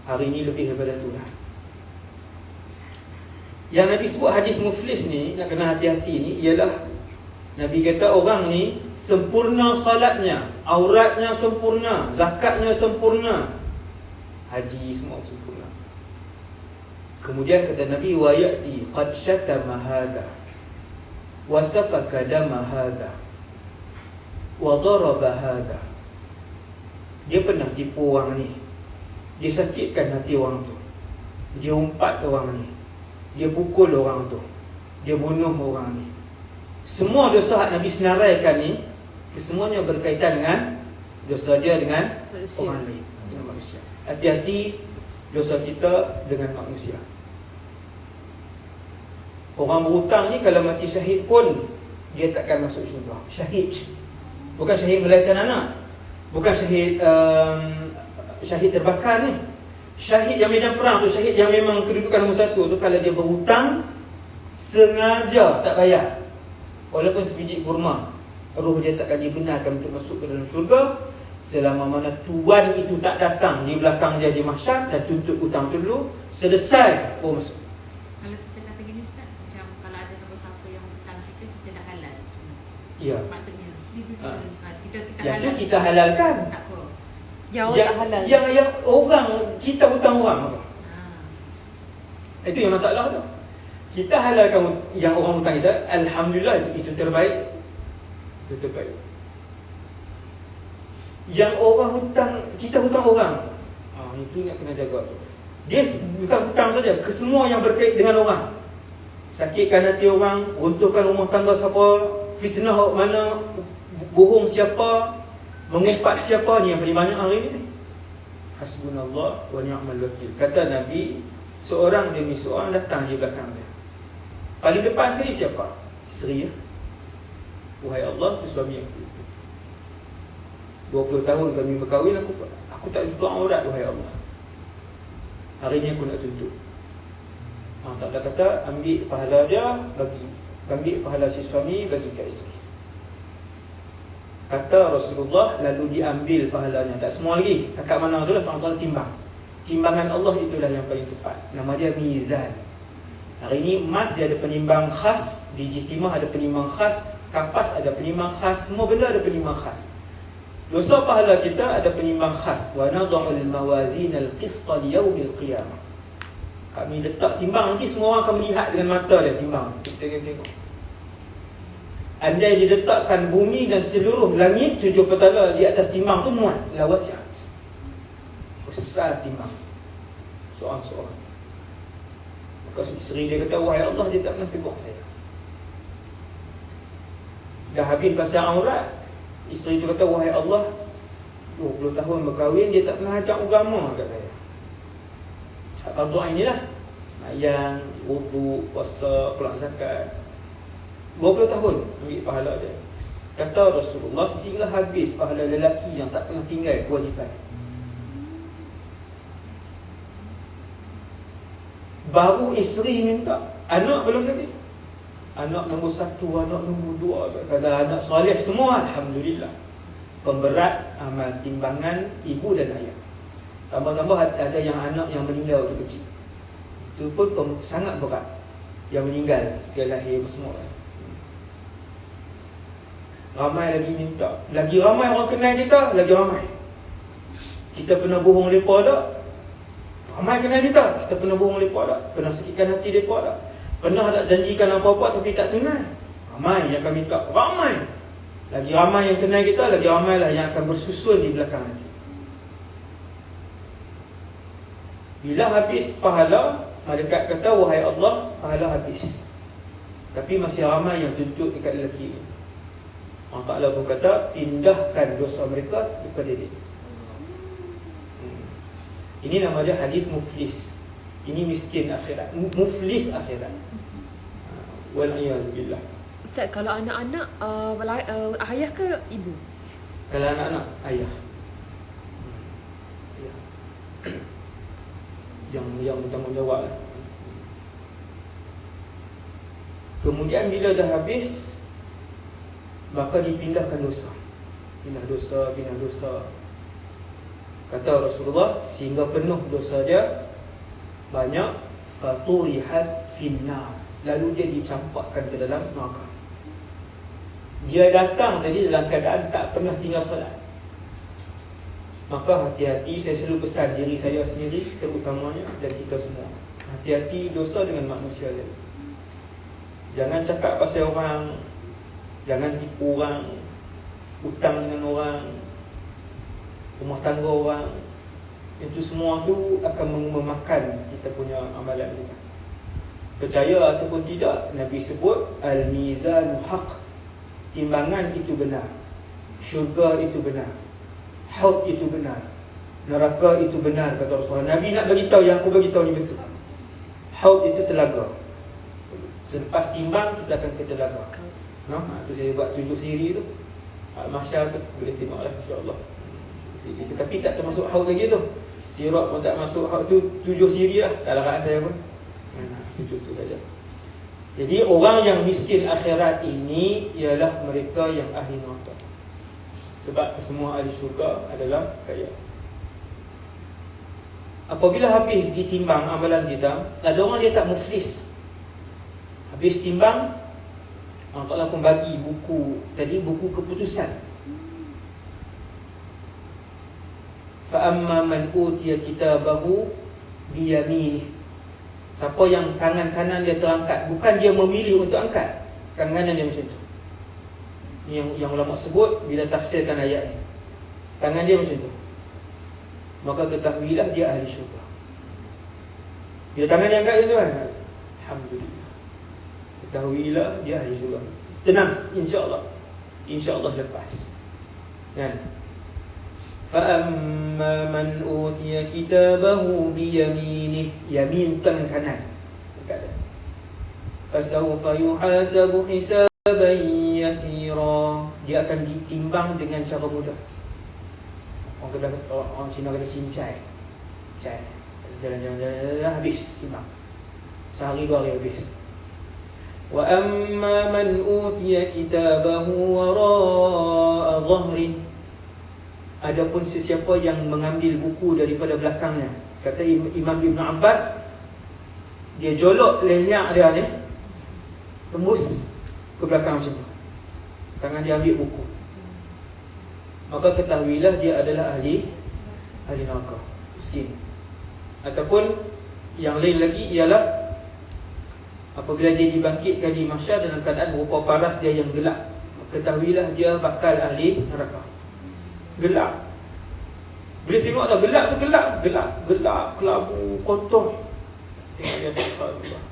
Hari ini lebih daripada tu lah. Yang Nabi sebut hadis muflis ni, nak kena hati-hati ni, ialah Nabi kata orang ni sempurna salatnya, auratnya sempurna, zakatnya sempurna, haji semua sempurna. Kemudian kata Nabi, wa ya'ti qad syatama hadha wa safaka dama hadha wa daraba hadha. Dia pernah tipu orang ni, dia sakitkan hati orang tu, dia umpat orang ni, dia pukul orang tu, dia bunuh orang ni. Semua dosa Nabi senaraikan ni, kesemuanya berkaitan dengan dosa dia dengan manusia. Orang lain, dengan manusia. Hati-hati dosa kita dengan manusia. Orang berhutang ni kalau mati syahid pun dia takkan masuk syurga. Syahid, bukan syahid melahirkan anak, bukan syahid syahid terbakar ni. Syahid yang medan perang tu, syahid yang memang kedudukan nombor satu tu, kalau dia berhutang sengaja tak bayar, walaupun sebiji kurma, roh dia takkan dibenarkan untuk masuk ke dalam syurga selama mana tuan itu tak datang di belakang dia di mahsyar dan tuntut hutang tu dulu, selesai baru masuk. Kalau kita kata gini Ustaz, macam kalau ada siapa-siapa yang hutang kita, kita dah halal semua. Ya. Maksudnya kita Yang halal. tu kita halalkan. Tak apa. Yang orang tak halal. Yang orang kita hutang orang tu. Itu yang masalah tu. Kita halalkan yang orang hutang kita, alhamdulillah itu terbaik. Itu terbaik. Yang orang hutang, kita hutang orang, itu nak kena jaga tu. Dia bukan hutang saja, kesemua yang berkait dengan orang. Sakitkan hati orang, runtuhkan rumah tangga siapa, fitnah mana, bohong siapa, mengumpat siapa, ni yang paling banyak hari ni. Hasbunallah wa ni'mal wakil. Kata Nabi, seorang demi seorang datang di belakang dia. Paling depan sekali siapa? Isteri ya. Wahai Allah, tu suami aku. 20 tahun kami berkahwin, aku tak tutup aurat, wahai Allah. Hari ni aku nak tuntut. Tak ada kata ambil pahala dia bagi, ambil pahala si suami bagi kat isteri. Kata Rasulullah, lalu diambil pahalanya. Tak semua lagi. Kat mana tu lah Allah timbang. Timbangan Allah itulah yang paling tepat. Nama dia mizan. Hari ini emas dia ada penimbang khas, biji timah ada penimbang khas, kapas ada penimbang khas, semua benda ada penimbang khas. Dosa pahala kita ada penimbang khas. Wa nadha'ul mawazin al-qista li yaumil qiyamah. Kami letak timbang, nanti semua orang akan melihat dengan mata dia timbang. Kita tengok. Andai diletakkan bumi dan seluruh langit 7 petala di atas timbang tu muat, la wasi'at. Besar timbang. Seorang-seorang. Maka isteri dia kata, wahai Allah, dia tak pernah tegur saya. Dah habis pasal aurat, isteri tu kata, wahai Allah, 20 tahun berkahwin, dia tak pernah ajak agama kat saya. Apa doa inilah, semayang, wudu, puasa, pulang zakat. 20 tahun ambil pahala dia. Kata Rasulullah, sehingga habis pahala lelaki yang tak pernah tinggal kewajipan. Baru isteri minta, anak belum lagi. Anak nombor 1, anak nombor 2. Kalau anak soleh semua, alhamdulillah. Pemberat amal timbangan ibu dan ayah. Tambah-tambah ada yang anak yang meninggal waktu kecil. Itu pun sangat berat. Yang meninggal ketika lahir semua. Ramai lagi minta. Lagi ramai orang kenal kita, lagi ramai. Kita pernah bohong mereka tak? Ramai kenal kita, kita pernah bohong mereka tak? Pernah sakitkan hati mereka tak? Pernah tak janjikan apa-apa tapi tak tunai? Ramai yang akan minta. Ramai. Lagi ramai yang kenal kita, lagi ramailah yang akan bersusun di belakang nanti. Bila habis pahala, malaikat kata, wahai Allah, pahala habis. Tapi masih ramai yang tuntut dekat lelaki ini. Allah Ta'ala pun kata, pindahkan dosa mereka daripada dia. Ini nama dia hadis muflis. Ini miskin akhirat, muflis akhirat. Wal'iyahzubillah. Ustaz, kalau anak-anak ayah ke ibu? Kalau anak-anak, ayah. Yang bertanggungjawab. Kemudian bila dah habis, maka dipindahkan dosa. Pindah dosa. Kata Rasulullah, sehingga penuh dosa dia banyak, faturihat finnar, lalu dia dicampakkan ke dalam neraka. Dia datang tadi dalam keadaan tak pernah tinggal solat. Maka hati-hati, saya selalu pesan diri saya sendiri terutamanya dan kita semua. Hati-hati dosa dengan manusia lain. Jangan cakap pasal orang, jangan tipu orang, hutang dengan orang, rumah tangga orang. Itu semua tu akan memakan kita punya amalan kita. Percaya ataupun tidak, Nabi sebut al-mizanu haq. Timbangan itu benar, syurga itu benar, haud itu benar, neraka itu benar, kata Rasulullah. Nabi nak bagi tahu, yang aku bagi tahu ni betul. Haud itu telaga. Selepas timbang kita akan ke telaga. Itu saya buat 7 siri tu. Mahsyar tu boleh tengoklah insya-Allah. Itu tapi tak termasuk haud lagi tu. Sirat pun tak masuk haud tu, 7 siri lah. Tak larat saya pun. 7 tu saja. Jadi orang yang miskin akhirat ini ialah mereka yang ahli neraka. Sebab semua ahli syurga adalah kaya. Apabila habis ditimbang amalan kita, ada orang dia tak muflis. Habis timbang, Allah Ta'ala pun bagi buku tadi, buku keputusan. Fa amma man utiya kitabahu biyaminih. Siapa yang tangan kanan dia terangkat, bukan dia memilih untuk angkat, tangan kanan dia macam tu. Yang ulama sebut bila tafsirkan ayat ni, tangan dia macam tu, maka ketahuilah dia ahli syurga. Bila tangan dia angkat macam tu kan, alhamdulillah, ketahuilah dia ahli syurga. Tenang, insya-Allah lepas. Kan? فَأَمَّا مَنْ أُوتِيَ كِتَابَهُ بِيَمِينِهِ. Yamin tangan kanan. فَسَوْفَ يُحَاسَبُ حِسَابًا يَسِيرًا. Dia akan ditimbang dengan cara mudah. Orang Cina kata cincai. Jalan-jalan habis timbang. Sehari 2 hari habis. وَأَمَّا مَنْ أُوتِيَ كِتَابَهُ وَرَاءَ ظَهْرِهِ. Adapun sesiapa yang mengambil buku daripada belakangnya, kata Imam Ibn Abbas, dia jolok leher dia ni, tembus ke belakang macam tu, tangan dia ambil buku, maka ketahuilah dia adalah ahli neraka, miskin. Ataupun yang lain lagi ialah apabila dia dibangkitkan di mahsyar dalam keadaan rupa paras dia yang gelap, ketahuilah dia bakal ahli neraka. Gelap. Boleh tengok tak gelap tu, gelap, kelabu, kotor. Tengok dia subhanallah.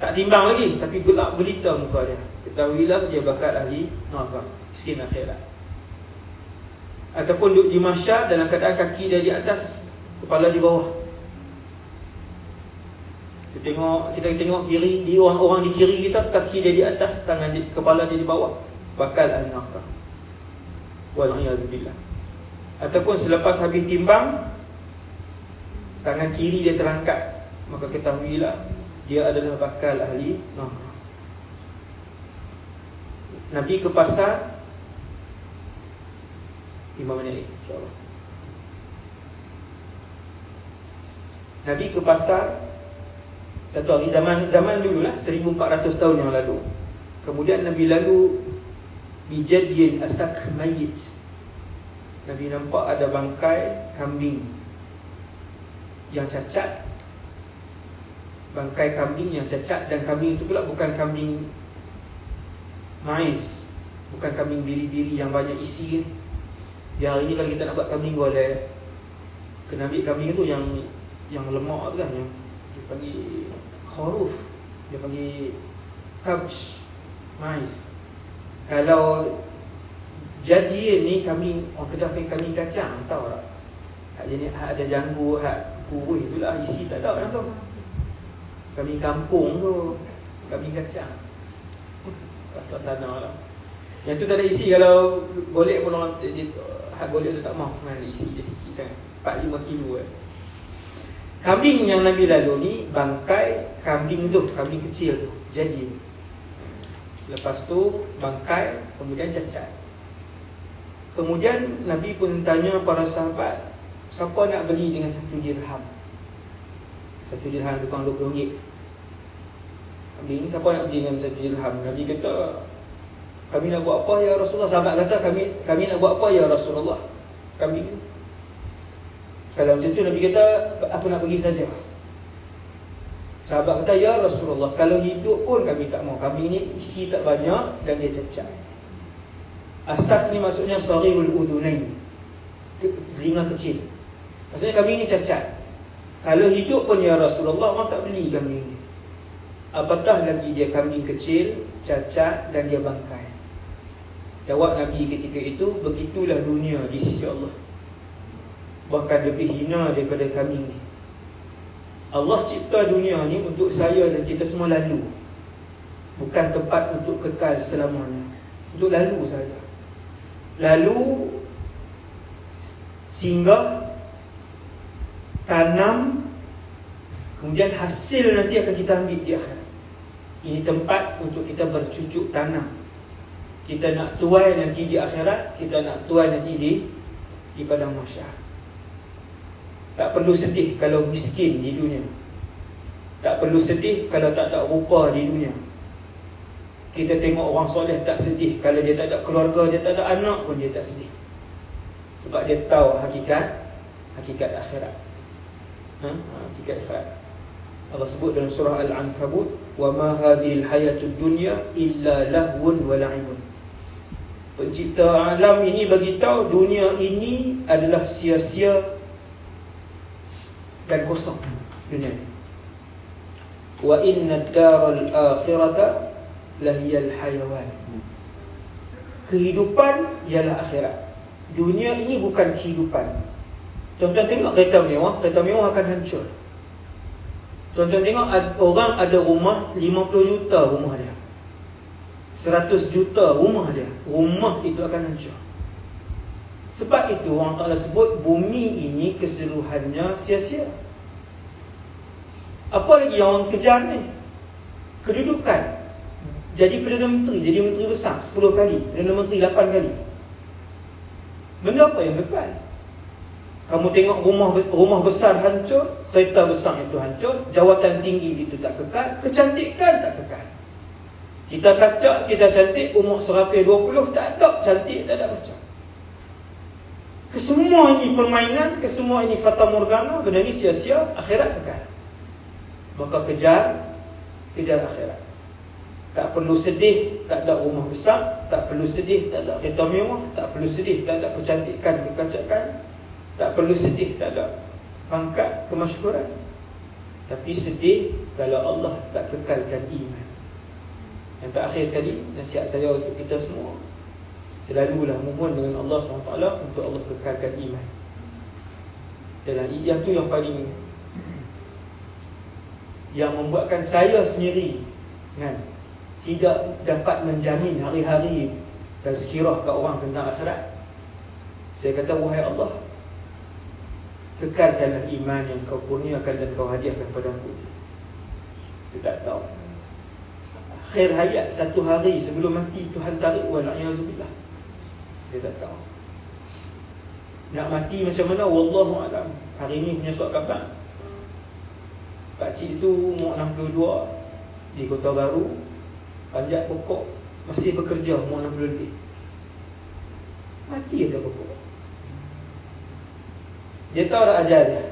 Tak timbang lagi, tapi gelap gelita muka dia. Ketahuilah dia bakal ahli neraka, miskin akhirat. Ataupun duduk di mahsyar dalam keadaan kaki dia di atas, kepala di bawah. Kita tengok kiri, di orang-orang di kiri kita, kaki dia di atas, kepala dia di bawah, bakal ahli neraka. Wal'iyadzubillah. Ataupun selepas habis timbang, tangan kiri dia terangkat, maka ketahuilah dia adalah bakal ahli neraka. Nabi ke pasar 5 minit insyaAllah. Nabi ke pasar satu hari, zaman dululah 1400 tahun yang lalu. Kemudian Nabi lalu bijadyin asak mayit. Nabi nampak ada bangkai kambing yang cacat. Bangkai kambing yang cacat, dan kambing itu pula bukan kambing mais, bukan kambing biri-biri yang banyak isi ni. Di hari ni kalau kita nak buat kambing boleh kena ambil kambing tu yang lemak tu kan, yang dia panggil khuruf, dia panggil kabsh, mais. Kalau jadi ni kambing orang Kedah panggil kambing kacang, tahu tak? Hak jenis hak ada janggut, hak kuih itulah, isi tak ada yang tahu. Kambing kampung tu kambing kacang. Tak sana lah. Yang tu tak ada isi. Kalau golek pun orang hak golek tu tak mahu dengan isi dia sikit sangat, 4-5 kilo kan. Kambing yang Nabi lalu ni, bangkai kambing tu, kambing kecil tu jadi. Lepas tu bangkai, kemudian cacat. Kemudian Nabi pun tanya para sahabat, siapa nak beli dengan 1 dirham? 1 dirham tukang RM20. Kambing, siapa nak beli dengan 1 dirham? Nabi kata, kami nak buat apa ya Rasulullah? Sahabat kata, kami nak buat apa ya Rasulullah? Kambing. Kalau macam tu Nabi kata, aku nak pergi saja. Sahabat kata, ya Rasulullah, kalau hidup pun kami tak mau. Kambing ni isi tak banyak dan dia cacat. Asak ni maksudnya saghirul udhunain, telinga kecil. Maksudnya kambing ni cacat. Kalau hidup pun ya Rasulullah, orang tak beli kambing ni. Apatah lagi dia kambing kecil, cacat dan dia bangkai. Jawab Nabi ketika itu, begitulah dunia di sisi Allah. Bahkan lebih hina daripada kambing ni. Allah cipta dunia ni untuk saya dan kita semua lalu, bukan tempat untuk kekal selamanya. Untuk lalu saja. Lalu, singgah, tanam, kemudian hasil nanti akan kita ambil di akhirat. Ini tempat untuk kita bercucuk tanam. Kita nak tuai nanti di akhirat, kita nak tuai nanti di padang mahsyar. Tak perlu sedih kalau miskin di dunia. Tak perlu sedih kalau tak ada rupa di dunia. Kita tengok orang soleh tak sedih kalau dia tak ada keluarga, dia tak ada anak pun dia tak sedih. Sebab dia tahu hakikat akhirat. Hakikat akhirat. Allah sebut dalam surah Al-Ankabut, wa ma hadhil hayatud dunya illa lahwun wa la'ibun. Pencipta alam ini bagi tahu dunia ini adalah sia-sia dan kosong dunia ini. Wa inna ad-daral akhirata lahiyal hayawan. Kehidupan ialah akhirat. Dunia ini bukan kehidupan. Tuan-tuan tengok kereta mewah akan hancur. Tuan-tuan tengok orang ada rumah 50 juta rumah dia, 100 juta rumah dia, rumah itu akan hancur. Sebab itu Allah Ta'ala sebut bumi ini keseluruhannya sia-sia. Apa lagi yang orang kejar ni? Kedudukan. Jadi Perdana Menteri, jadi Menteri Besar 10 kali, Perdana Menteri 8 kali. Benda apa yang kekal? Kamu tengok rumah besar hancur, kereta besar itu hancur, jawatan tinggi itu tak kekal, kecantikan tak kekal. Kita kacak, kita cantik, umur 120, tak ada cantik, tak ada kacak. Kesemua ini permainan, kesemua ini fata morgana, benda ni sia-sia, akhirat kekal. Maka kejar akhirat. Tak perlu sedih, tak ada rumah besar. Tak perlu sedih, tak ada kereta mewah. Tak perlu sedih, tak ada kecantikan, kekacakan. Tak perlu sedih, tak ada pangkat, kemasyhuran. Tapi sedih kalau Allah tak kekalkan iman. Yang terakhir sekali, nasihat saya untuk kita semua, selalulah mohon dengan Allah SWT untuk Allah kekalkan iman. Dan yang tu yang paling, yang membuatkan saya sendiri tidak dapat menjamin hari-hari tazkirah ke orang tentang akhirat. Saya kata, wahai Allah, kekalkanlah iman yang kau kurniakan dan kau hadiahkan padaku. Dia tak tahu. Akhir hayat, satu hari sebelum mati, Tuhan tarik wala'iyahzubillah. Dia tak tahu. Nak mati macam mana, wallahu'alam. Hari ni punya surat khabar, pakcik tu umur 62, di Kota Baru, panjat pokok, masih bekerja umur 60 lebih. Mati atas pokok. Dia tahu dah ajal dia.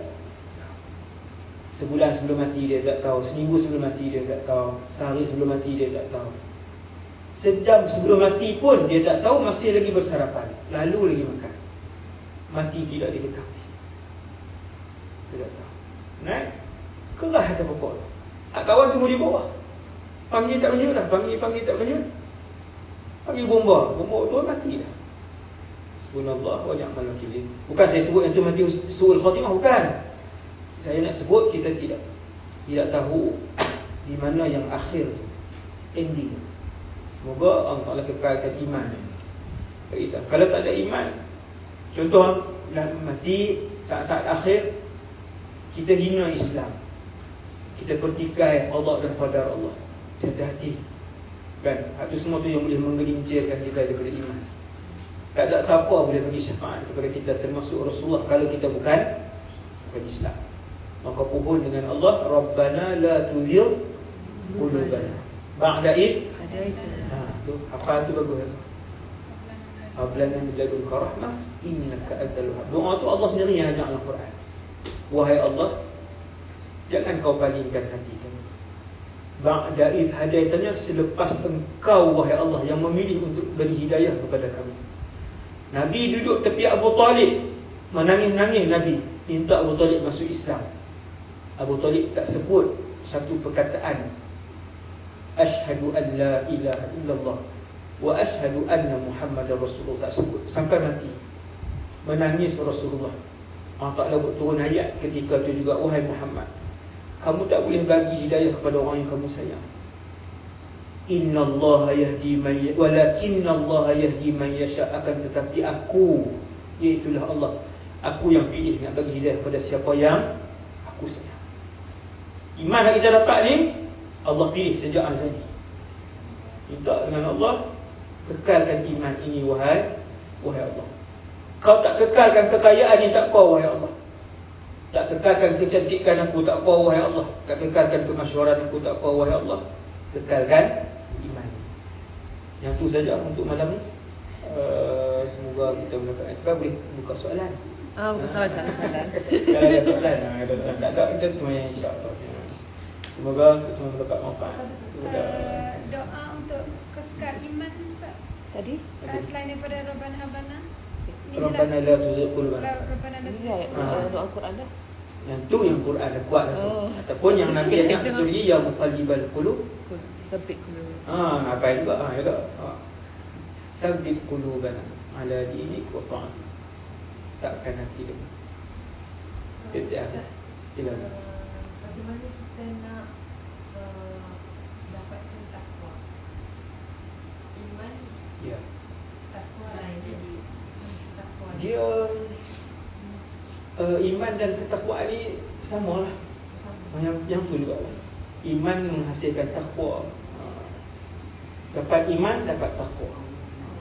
Sebulan sebelum mati dia tak tahu, seminggu sebelum mati dia tak tahu, sehari sebelum mati dia tak tahu, sejam sebelum mati pun dia tak tahu, masih lagi bersarapan, lalu lagi makan. Mati tidak diketahui. Dia tak tahu. Naik kelah atas pokok. Kawan tunggu di bawah. Panggil tak menyut dah, panggil tak menyut. Panggil bomba tu mati dah. Subhanallah wa ni'mal wakil. Bukan saya sebut yang tu mati suul khatimah, bukan. Saya nak sebut kita tidak tahu di mana yang akhir tu, ending. Semoga Allah Ta'ala kekalkan iman kita. Kalau tak ada iman, contoh nak mati saat-saat akhir, kita hina Islam, kita bertikai qada dan qadar Allah. Hati-hati kan, itu semua tu yang boleh menggelincirkan kita daripada iman. Tak ada siapa boleh bagi syafaat kepada kita, termasuk Rasulullah, kalau kita bukan Islam. Maka pohon dengan Allah, Rabbana la tuzigh qulubana ba'da id hadaitana. Tu hafal tu bagus. Hablana min ladunka rahmah innaka antal wahhab. Doa tu Allah sendiri yang ajak dalam Quran. Wahai Allah, jangan kau palingkan hati kami. Ba'da id hadaitana, selepas engkau wahai Allah yang memilih untuk beri hidayah kepada kami. Nabi duduk tepi Abu Talib, menangis-nangis Nabi, minta Abu Talib masuk Islam. Abu Talib tak sebut satu perkataan, Ashhadu an la ilaha illallah wa ashhadu anna Muhammadar Rasulullah, tak sebut sampai mati. Menangis Rasulullah. Allah Ta'ala turun ayat ketika itu juga, wahai Muhammad, kamu tak boleh bagi hidayah kepada orang yang kamu sayang. Innallaha yahdi man walakinallaha yahdi man yasha, akan tetapi aku, iaitulah Allah, aku yang pilih nak bagi hidayah kepada siapa yang aku sayang. Iman yang kita dapat ni, Allah pilih sejak azali. Minta dengan Allah, kekalkan iman ini wahai Allah. Kau tak kekalkan kekayaan ni tak apa wahai Allah. Tak kekalkan kecantikan aku tak apa wahai Allah. Tak kekalkan kemasyhuran aku tak apa wahai Allah. Kekalkan iman. Yang tu saja untuk malam ni. Semoga kita mendapat. Kita boleh buka soalan. Bukan salah. Kalau ada soalan, tak ada, kita cuma yang insya-Allah. Semoga semua mendapat manfaat. Doa untuk kekal iman, Ustaz. Tadi? Selain daripada Rabbana Hablana. Rabbana la tuzigh qulubana. Rabbana la Ini ayat doa Quran dah. Yang tu yang Quran dah kuat dah tu. Ataupun yang Nabi ajak satu lagi, ya muqallibal qulub, Sabit qulub. apa juga? Ya tak? Sabit qulubana ala dinik wa ta'atik. Takkan hati dia. Tidak. Silakan. Macam mana kita nak dapatkan takwa? Iman, Ya. takwa lain jadi takwa. Dia iman dan ketakwaan ni samalah. Yang tu juga. Iman menghasilkan takwa. Dapat iman, dapat takwa.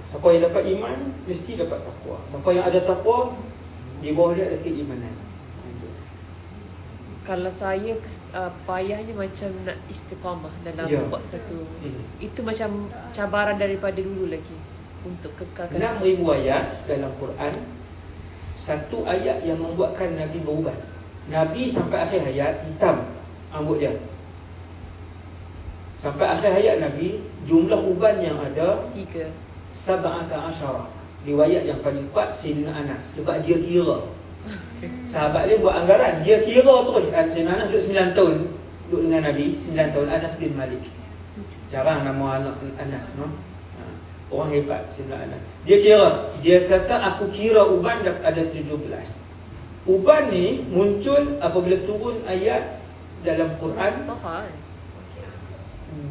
Siapa yang dapat iman, mesti dapat takwa. Siapa yang ada takwa, di bawah dia ada keimanan. Kalau saya payahnya macam nak istiqamah dalam buat satu, itu macam cabaran daripada dulu lagi untuk kekalkan. 6,000 ayat dalam Quran, satu ayat yang membuatkan Nabi beruban. Nabi sampai akhir hayat hitam rambut dia. Sampai akhir hayat Nabi, jumlah uban yang ada 3. 17. Riwayat yang paling kuat Sayyidina Anas, sebab dia kira. Sahabat dia buat anggaran, dia kira terus. Sayyidina Anas duduk 9 tahun duduk dengan Nabi, 9 tahun. Anas bin Malik, jarang nama anak Anas, no? Orang hebat Sayyidina Anas. Dia kira, dia kata aku kira uban ada 17. Uban ni muncul apabila turun ayat dalam Quran,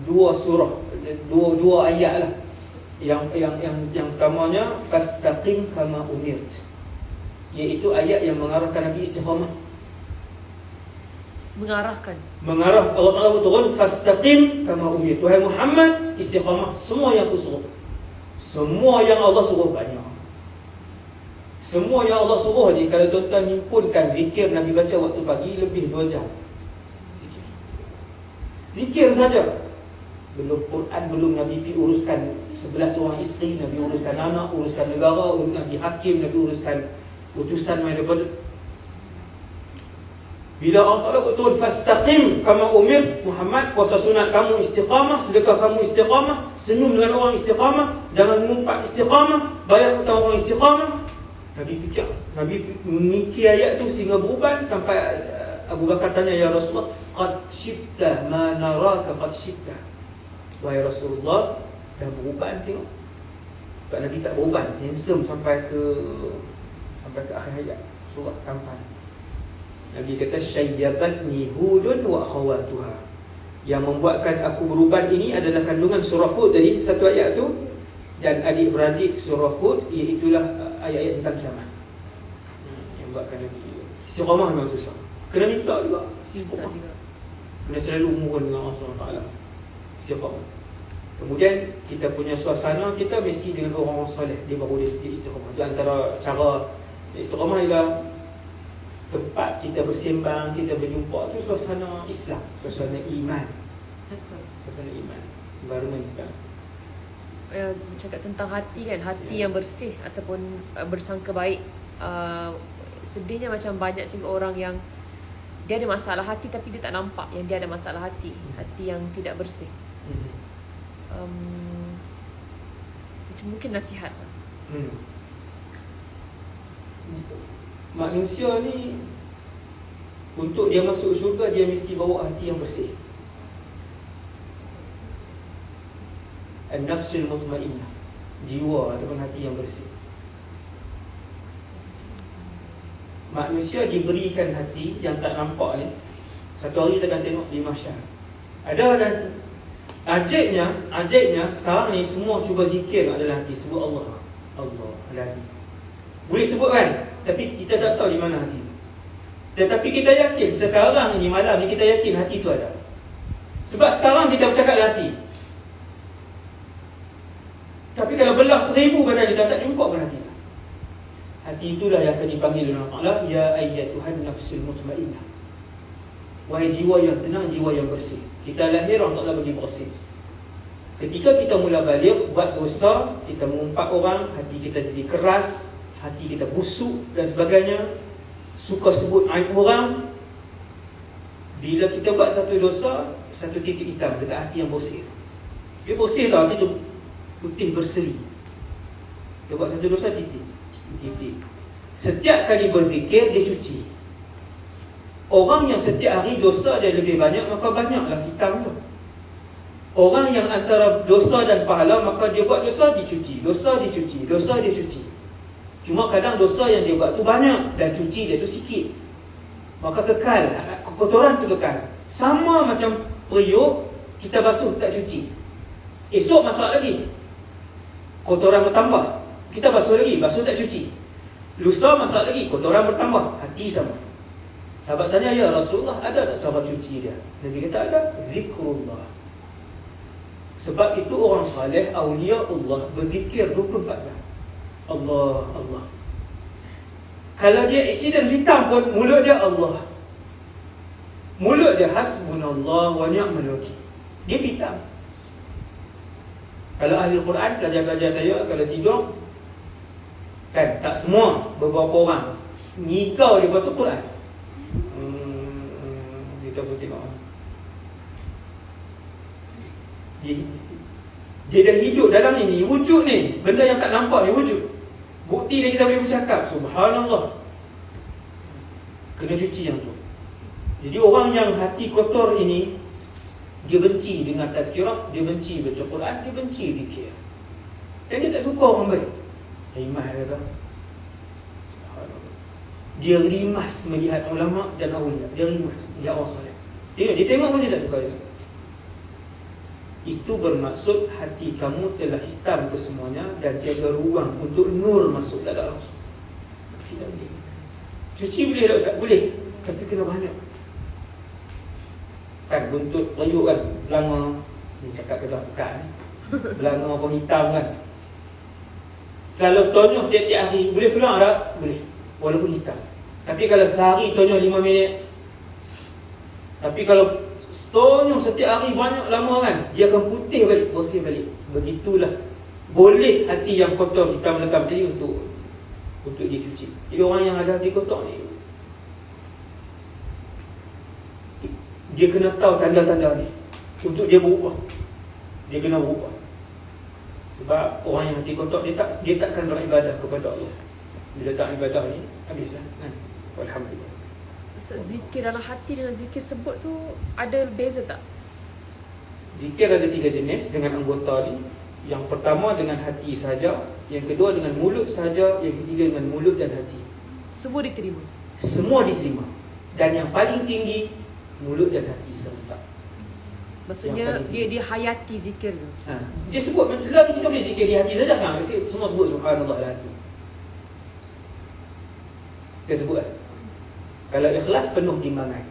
dua surah, dua ayat lah. Yang pertamanya fastaqim kama umirt. iaitu ayat yang mengarahkan Nabi istiqamah. Mengarah Allah Ta'ala turun, fastaqim kama umir. Tuhai Muhammad, istiqamah. Semua yang aku suruh, semua yang Allah suruh banyak. Semua yang Allah suruh ni, kalau tuan-tuan himpunkan zikir Nabi baca waktu pagi, lebih 2 jam. Zikir saja. Belum Quran, belum Nabi pergi uruskan 11 orang isteri, Nabi uruskan anak, uruskan negara, Nabi hakim, Nabi uruskan utusan main daripada. Bila Allah Ta'ala betul, fastaqim kama umir, Muhammad, puasa sunat kamu istiqamah, sedekah kamu istiqamah, senyum dengan orang istiqamah, jangan mengumpat istiqamah, bayar hutang orang istiqamah. Nabi fikir, Nabi meniki ayat tu sehingga beruban, sampai Abu Bakar tanya, ya Rasulullah, qad syibta ma naraka qad syibta. Wahai Rasulullah, dah beruban tengok. Sebab Nabi tak beruban, handsome sampai ke akhir hayat. Surah tampan. Nabi kata, syayyabatni Hudun wa akhawatuha. Yang membuatkan aku beruban ini adalah kandungan surah Hud tadi, satu ayat tu, dan adik-beradik surah Hud, iaitulah ayat-ayat tentang kiamat. Yang membuatkan Nabi istiqamah memang susah. Kena minta juga istiqamah. Kena selalu mohon dengan Allah SWT istiqamah. Kemudian kita punya suasana, kita mesti dengan orang-orang soleh, dia baru dia istiqamah. Itu antara cara istiqamah ialah tempat kita bersembang, kita berjumpa, tu suasana Islam, suasana iman. Suasana iman, environment kita. Cakap tentang hati kan, hati yang bersih ataupun bersangka baik. Sedihnya macam banyak juga orang yang dia ada masalah hati tapi dia tak nampak yang dia ada masalah hati. Hati yang tidak bersih. Macam mungkin nasihat. Manusia ni, untuk dia masuk syurga, dia mesti bawa hati yang bersih. An-nafsul mutmainnah, jiwa ataupun hati yang bersih. Manusia diberikan hati yang tak nampak ni. Satu hari kita akan tengok di mahsyar. Ada dan ajaibnya sekarang ni semua cuba zikir adalah hati. Sebut Allah ada hati. Boleh sebut kan, tapi kita tak tahu di mana hati itu. Tetapi kita yakin sekarang ni, malam ni, kita yakin hati itu ada. Sebab sekarang kita bercakap dengan hati. Tapi kalau belah 1000 badan kita tak jumpa pun hati. Hati itulah yang akan dipanggil oleh Allah, ya ayyatuhan nafsul mutmainnah. Wahai jiwa yang tenang, jiwa yang bersih. Kita lahir, Allah Ta'ala bagi bersih. Ketika kita mula balik, buat dosa, kita mengumpat orang, hati kita jadi keras, hati kita busuk dan sebagainya, suka sebut aib orang. Bila kita buat satu dosa, satu titik hitam dekat hati yang bersih. Dia bersih tau, hati tu putih berseri. Dia buat satu dosa, titik. Setiap kali berzikir, dia cuci. Orang yang setiap hari dosa dia lebih banyak, maka banyaklah hitam tu. Orang yang antara dosa dan pahala, maka dia buat dosa, dicuci. Dosa, dicuci. Dosa, dia cuci. Cuma kadang dosa yang dia buat tu banyak dan cuci dia tu sikit. Maka kekal, kotoran tu kekal. Sama macam periuk, kita basuh tak cuci. Esok masak lagi, kotoran bertambah. Kita basuh lagi, basuh tak cuci. Lusa masak lagi, kotoran bertambah. Hati sama. Sahabat tanya, ya Rasulullah, ada tak cara cuci dia? Nabi kata ada. Zikrullah. Sebab itu orang saleh, awliya Allah, berzikir 24 jam. Allah, Allah. Kalau dia accident hitam pun, mulut dia Allah. Mulut dia hasbunallah wa ni'mal wakil. Dia hitam. Kalau ahli Quran, pelajar-pelajar saya, kalau tidur, kan, tak semua, beberapa orang ngigau dia baca Quran. Kita pun tengok dia dah hidup dalam ni, wujud ni, benda yang tak nampak ni wujud. Bukti dia kita boleh bercakap, subhanallah. Kena cuci yang tu. Jadi orang yang hati kotor ini, dia benci dengan tazkirah, dia benci baca Quran, dia benci zikir. Dan dia tak suka orang baik. Imam kata, dia rimas melihat ulama dan awliya. Dia rimas, dia orang saleh. Dia tengok pun dia tak suka juga. Itu bermaksud hati kamu telah hitam kesemuanya dan tiada ruang untuk nur masuk tak ada langsung. Cuci boleh tak Ustaz? Boleh. Tapi kena banyak. Kan buntut rayuk kan, belanga. Ni cakap kedah pekat ni. Belanga apa hitam kan. Kalau tonyoh tiap-tiap hari, boleh keluar tak? Boleh. Walaupun hitam. Tapi kalau sehari tonyoh 5 minit. Tapi kalau tonyoh setiap hari banyak lama kan, dia akan putih balik, bersih balik. Begitulah. Boleh hati yang kotor hitam lekam tadi untuk dicuci. Jadi orang yang ada hati kotor ni, dia kena tahu tanda-tanda ni untuk dia berubah. Dia kena berubah. Sebab orang yang hati kotor, dia takkan beribadah kepada Allah. Bila tak ibadah ni, habislah kan. Alhamdulillah. Zikir dalam hati dengan zikir sebut tu ada beza tak? Zikir ada 3 jenis dengan anggota ni. Yang pertama dengan hati sahaja, yang kedua dengan mulut sahaja, yang ketiga dengan mulut dan hati. Semua diterima. Semua diterima. Dan yang paling tinggi, mulut dan hati serentak. Maksudnya dia hayati zikir tu. Dia sebut, lah kita boleh zikir di hati saja sama. Semua sebut subhanallah dalam hati. Dia sebut kalau ikhlas penuh timbangan.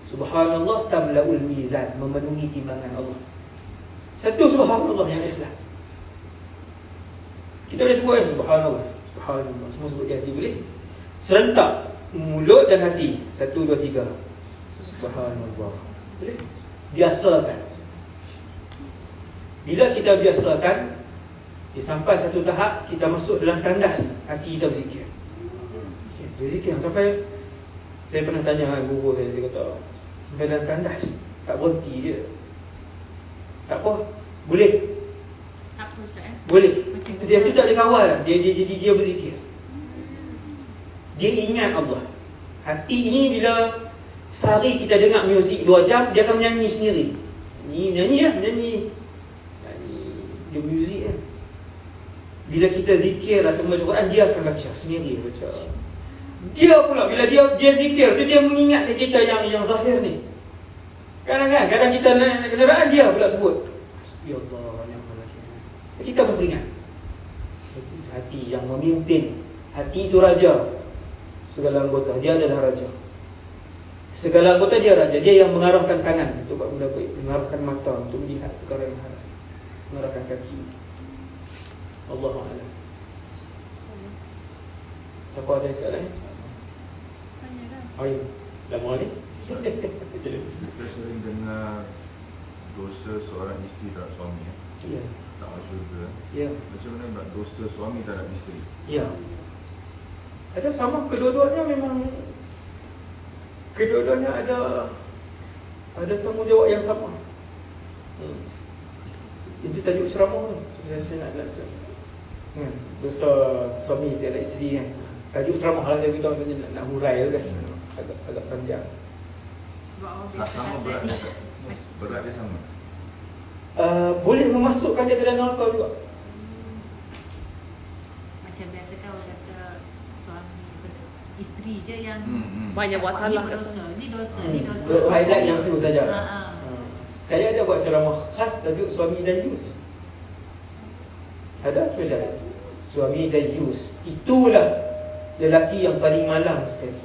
Subhanallah tamlaul mizan, memenuhi timbangan Allah. Satu subhanallah yang ikhlas. Kita boleh sebut subhanallah, subhanallah. Semua sebut di hati boleh. Serentak mulut dan hati. 1, 2, 3. Subhanallah. Boleh? Biasakan. Bila kita biasakan, sampai satu tahap kita masuk dalam tandas hati kita berzikir. Berzikir sampai saya pernah tanya guru saya kata sampai dalam tandas tak berhenti dia. Tak apa, boleh. Tak apa Ustaz Boleh. Macam Dia tu tak boleh kawal lah. Dia berzikir. Dia ingat Allah. Hati ini bila sehari kita dengar muzik 2 jam, dia akan menyanyi sendiri. Menyanyi. Dia muzik kan. Bila kita zikir atau membaca Quran, dia akan baca sendiri baca. Dia pula bila dia zikir tu, dia mengingatkan kita yang zahir ni. Kadang kita naik kenderaan, dia pula sebut Hasbiyallah ni'mal wakil. Kita pun teringat. Hati yang memimpin. Hati itu raja. Segala anggota dia adalah raja. Segala anggota dia raja. Dia yang mengarahkan tangan untuk buat benda baik, mengarahkan mata untuk melihat perkara yang haram, mengarahkan kaki. Allahu a'lam. Siapa ada soalan? Tanya dah. Ayo, lama ni. Kita sering dengar dosa seorang isteri terhadap suami Ya. tak masuk syurga. Ya. Macam mana pula dosa suami terhadap isteri? Ya. Ada sama, kedua-duanya memang ada tanggungjawab yang sama. Itu tajuk ceramah tu. Saya nak jelaskan. Dosa suami terhadap isteri kan. Tajuk ceramah lah saya beritahu, maksudnya nak hurai tu kan. Agak panjang. Sebab orang biasa Sama kata berat ni dia? Berat dia sama? Boleh memasukkan dia ke dalam neraka juga. macam biasa kan orang kata suami isteri je yang Banyak buat salah. Ni dosa, ni dosa, ni dosa. So, highlight yang tu saja. Ha. Saya ada buat ceramah khas tajuk suami dayus. Ada tu saya. Suami dayus. Itulah lelaki yang paling malang sekali.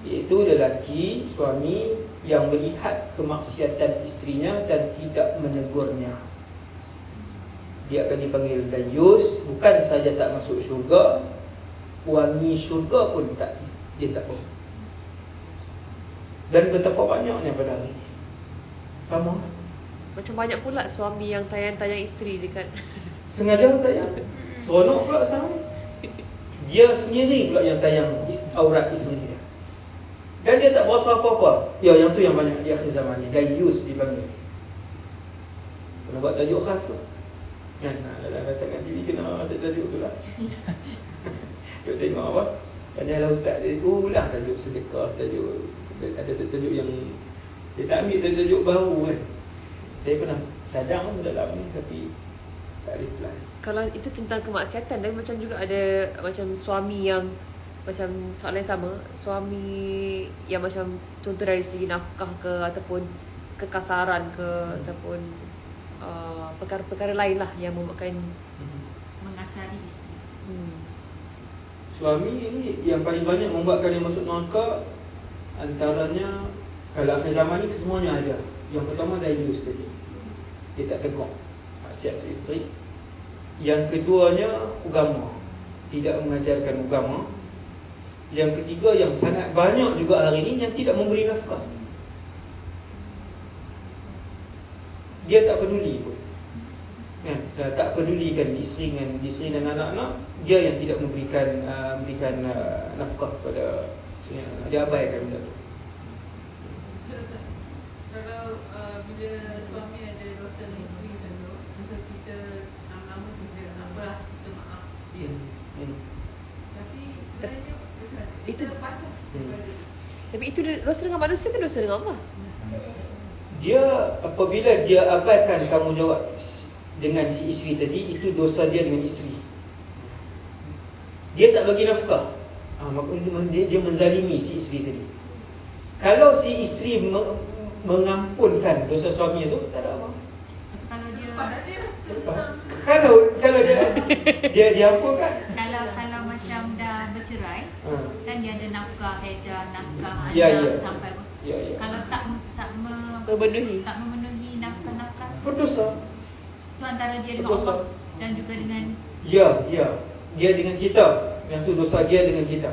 Iaitu lelaki suami yang melihat kemaksiatan isterinya dan tidak menegurnya. Dia akan dipanggil dayus. Bukan saja tak masuk syurga, wangi syurga pun dia tak mau. Dan betapa banyaknya pada hari ini. Sama. Macam banyak pula suami yang tayang-tayang isteri dekat Sengaja tayang. Seronok pula sekarang ni. Dia sendiri pula yang tayang aurat isteri dia. Dan dia tak berasa apa-apa. Ya, yang tu yang banyak di akhir zaman ni. Dayus dipanggil. Kena buat tajuk khas tu. Kan, dalam tengah TV kena tajuk tu lah. Dia tengok apa? Tanyalah ustaz dia, lah tajuk sedekah, tajuk ada tajuk yang dia tak ambil tajuk baru kan. Saya pernah sadang pun dalam ni tapi tak reply. kalau itu tentang kemaksiatan, dan macam juga ada macam suami yang macam soalan yang sama, suami yang macam contoh dari segi nafkah ke ataupun kekasaran ke ataupun perkara-perkara lain lah yang membuatkan Mengasari isteri. Suami ni yang paling banyak membuatkan dia masuk neraka, antaranya kalau akhir zaman ni semuanya ada. Yang pertama dayus tadi, dia tak tegak maksiat isteri. Yang keduanya agama, tidak mengajarkan agama. Yang ketiga yang sangat banyak juga hari ini yang tidak memberi nafkah. Dia tak peduli pun, kan? Tak pedulikan isteri dan anak-anak. Dia yang tidak memberikan nafkah kepada isteri. Dia abaikan benda tu. Kalau bila suami ada dosa dengan isteri macam tu, untuk kita lama-lama kita apalah, kita maaf dia. Tapi sebenarnya Itu- kita pasal Tapi itu dosa dengan manusia ke dosa dengan Allah? Dia apabila dia abaikan tanggungjawab dengan si isteri tadi, itu dosa dia dengan isteri. Dia tak bagi nafkah, dia menzalimi si isteri tadi. Kalau si isteri mengampunkan dosa suami itu, tak ada apa. kalau dia Kalau dia ampunkan. kalau macam dah bercerai, kan dia ada nafkah edah, nafkah anak Ya, ya. sampai Ya. kalau tak memenuhi nafkah-nafkah Berdosa. tu antara dia dengan Berdosa. Allah dan juga dengan Ya. Dia dengan kita. Yang tu dosa dia dengan kita.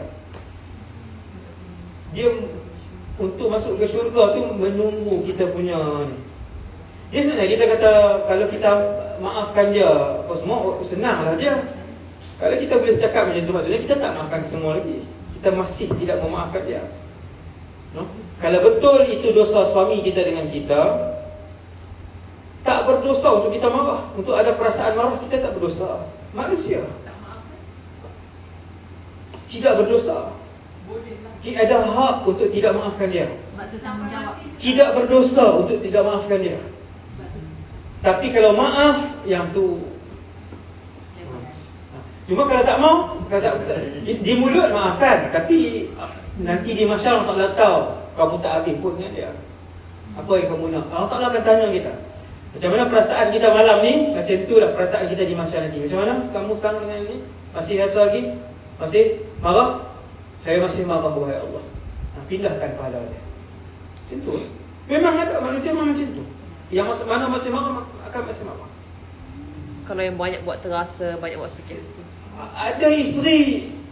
Dia untuk masuk ke syurga tu menunggu kita punya ni. Dia sebenarnya kita kata kalau kita maafkan dia apa semua, senanglah dia. Kalau kita boleh cakap macam tu, maksudnya kita tak maafkan semua lagi. Kita masih tidak memaafkan dia. No? Kalau betul itu dosa suami kita dengan kita, tak berdosa untuk kita marah. Untuk ada perasaan marah, kita tak berdosa. Manusia tidak berdosa. Tidak ada hak untuk tidak maafkan dia. sebab tu tanggungjawab. Tidak berdosa untuk tidak maafkan dia. Tapi kalau maaf, yang tu. Cuma kalau tak mau, di mulut maafkan, tapi nanti di masyarakat Allah Ta'ala tahu kamu tak habis pun dengan dia. Apa yang kamu nak? Allah Ta'ala akan tanya kita, macam mana perasaan kita malam ni? Macam itulah perasaan kita di masyarakat nanti. Macam mana kamu sekarang dengan ini? Masih rasa lagi? Masih marah? Saya masih marah, wahai Allah. Pindahkan pahala dia. Macam tu. Memang ada manusia memang macam tu. Yang mana masih marah akan masih marah. Kalau yang banyak buat terasa, banyak buat sakit hati.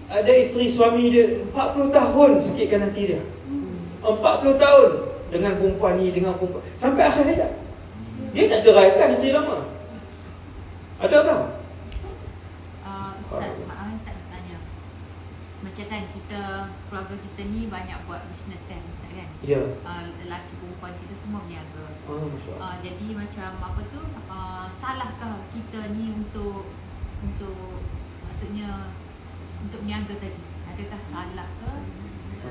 Ada isteri suami dia 40 tahun sakitkan hati dia. 40 tahun dengan perempuan ni, dengan perempuan sampai akhir hayat. Dia tak ceraikan isteri lama. Ada tak? Ustaz, maaf Ustaz nak tanya. Macam kan kita, keluarga kita ni banyak buat bisnes kan Ustaz kan? Ya. Lelaki perempuan kita semua berniaga. Masya Allah. Jadi macam apa tu, salahkah kita ni untuk maksudnya untuk berniaga tadi? Adakah salah ke?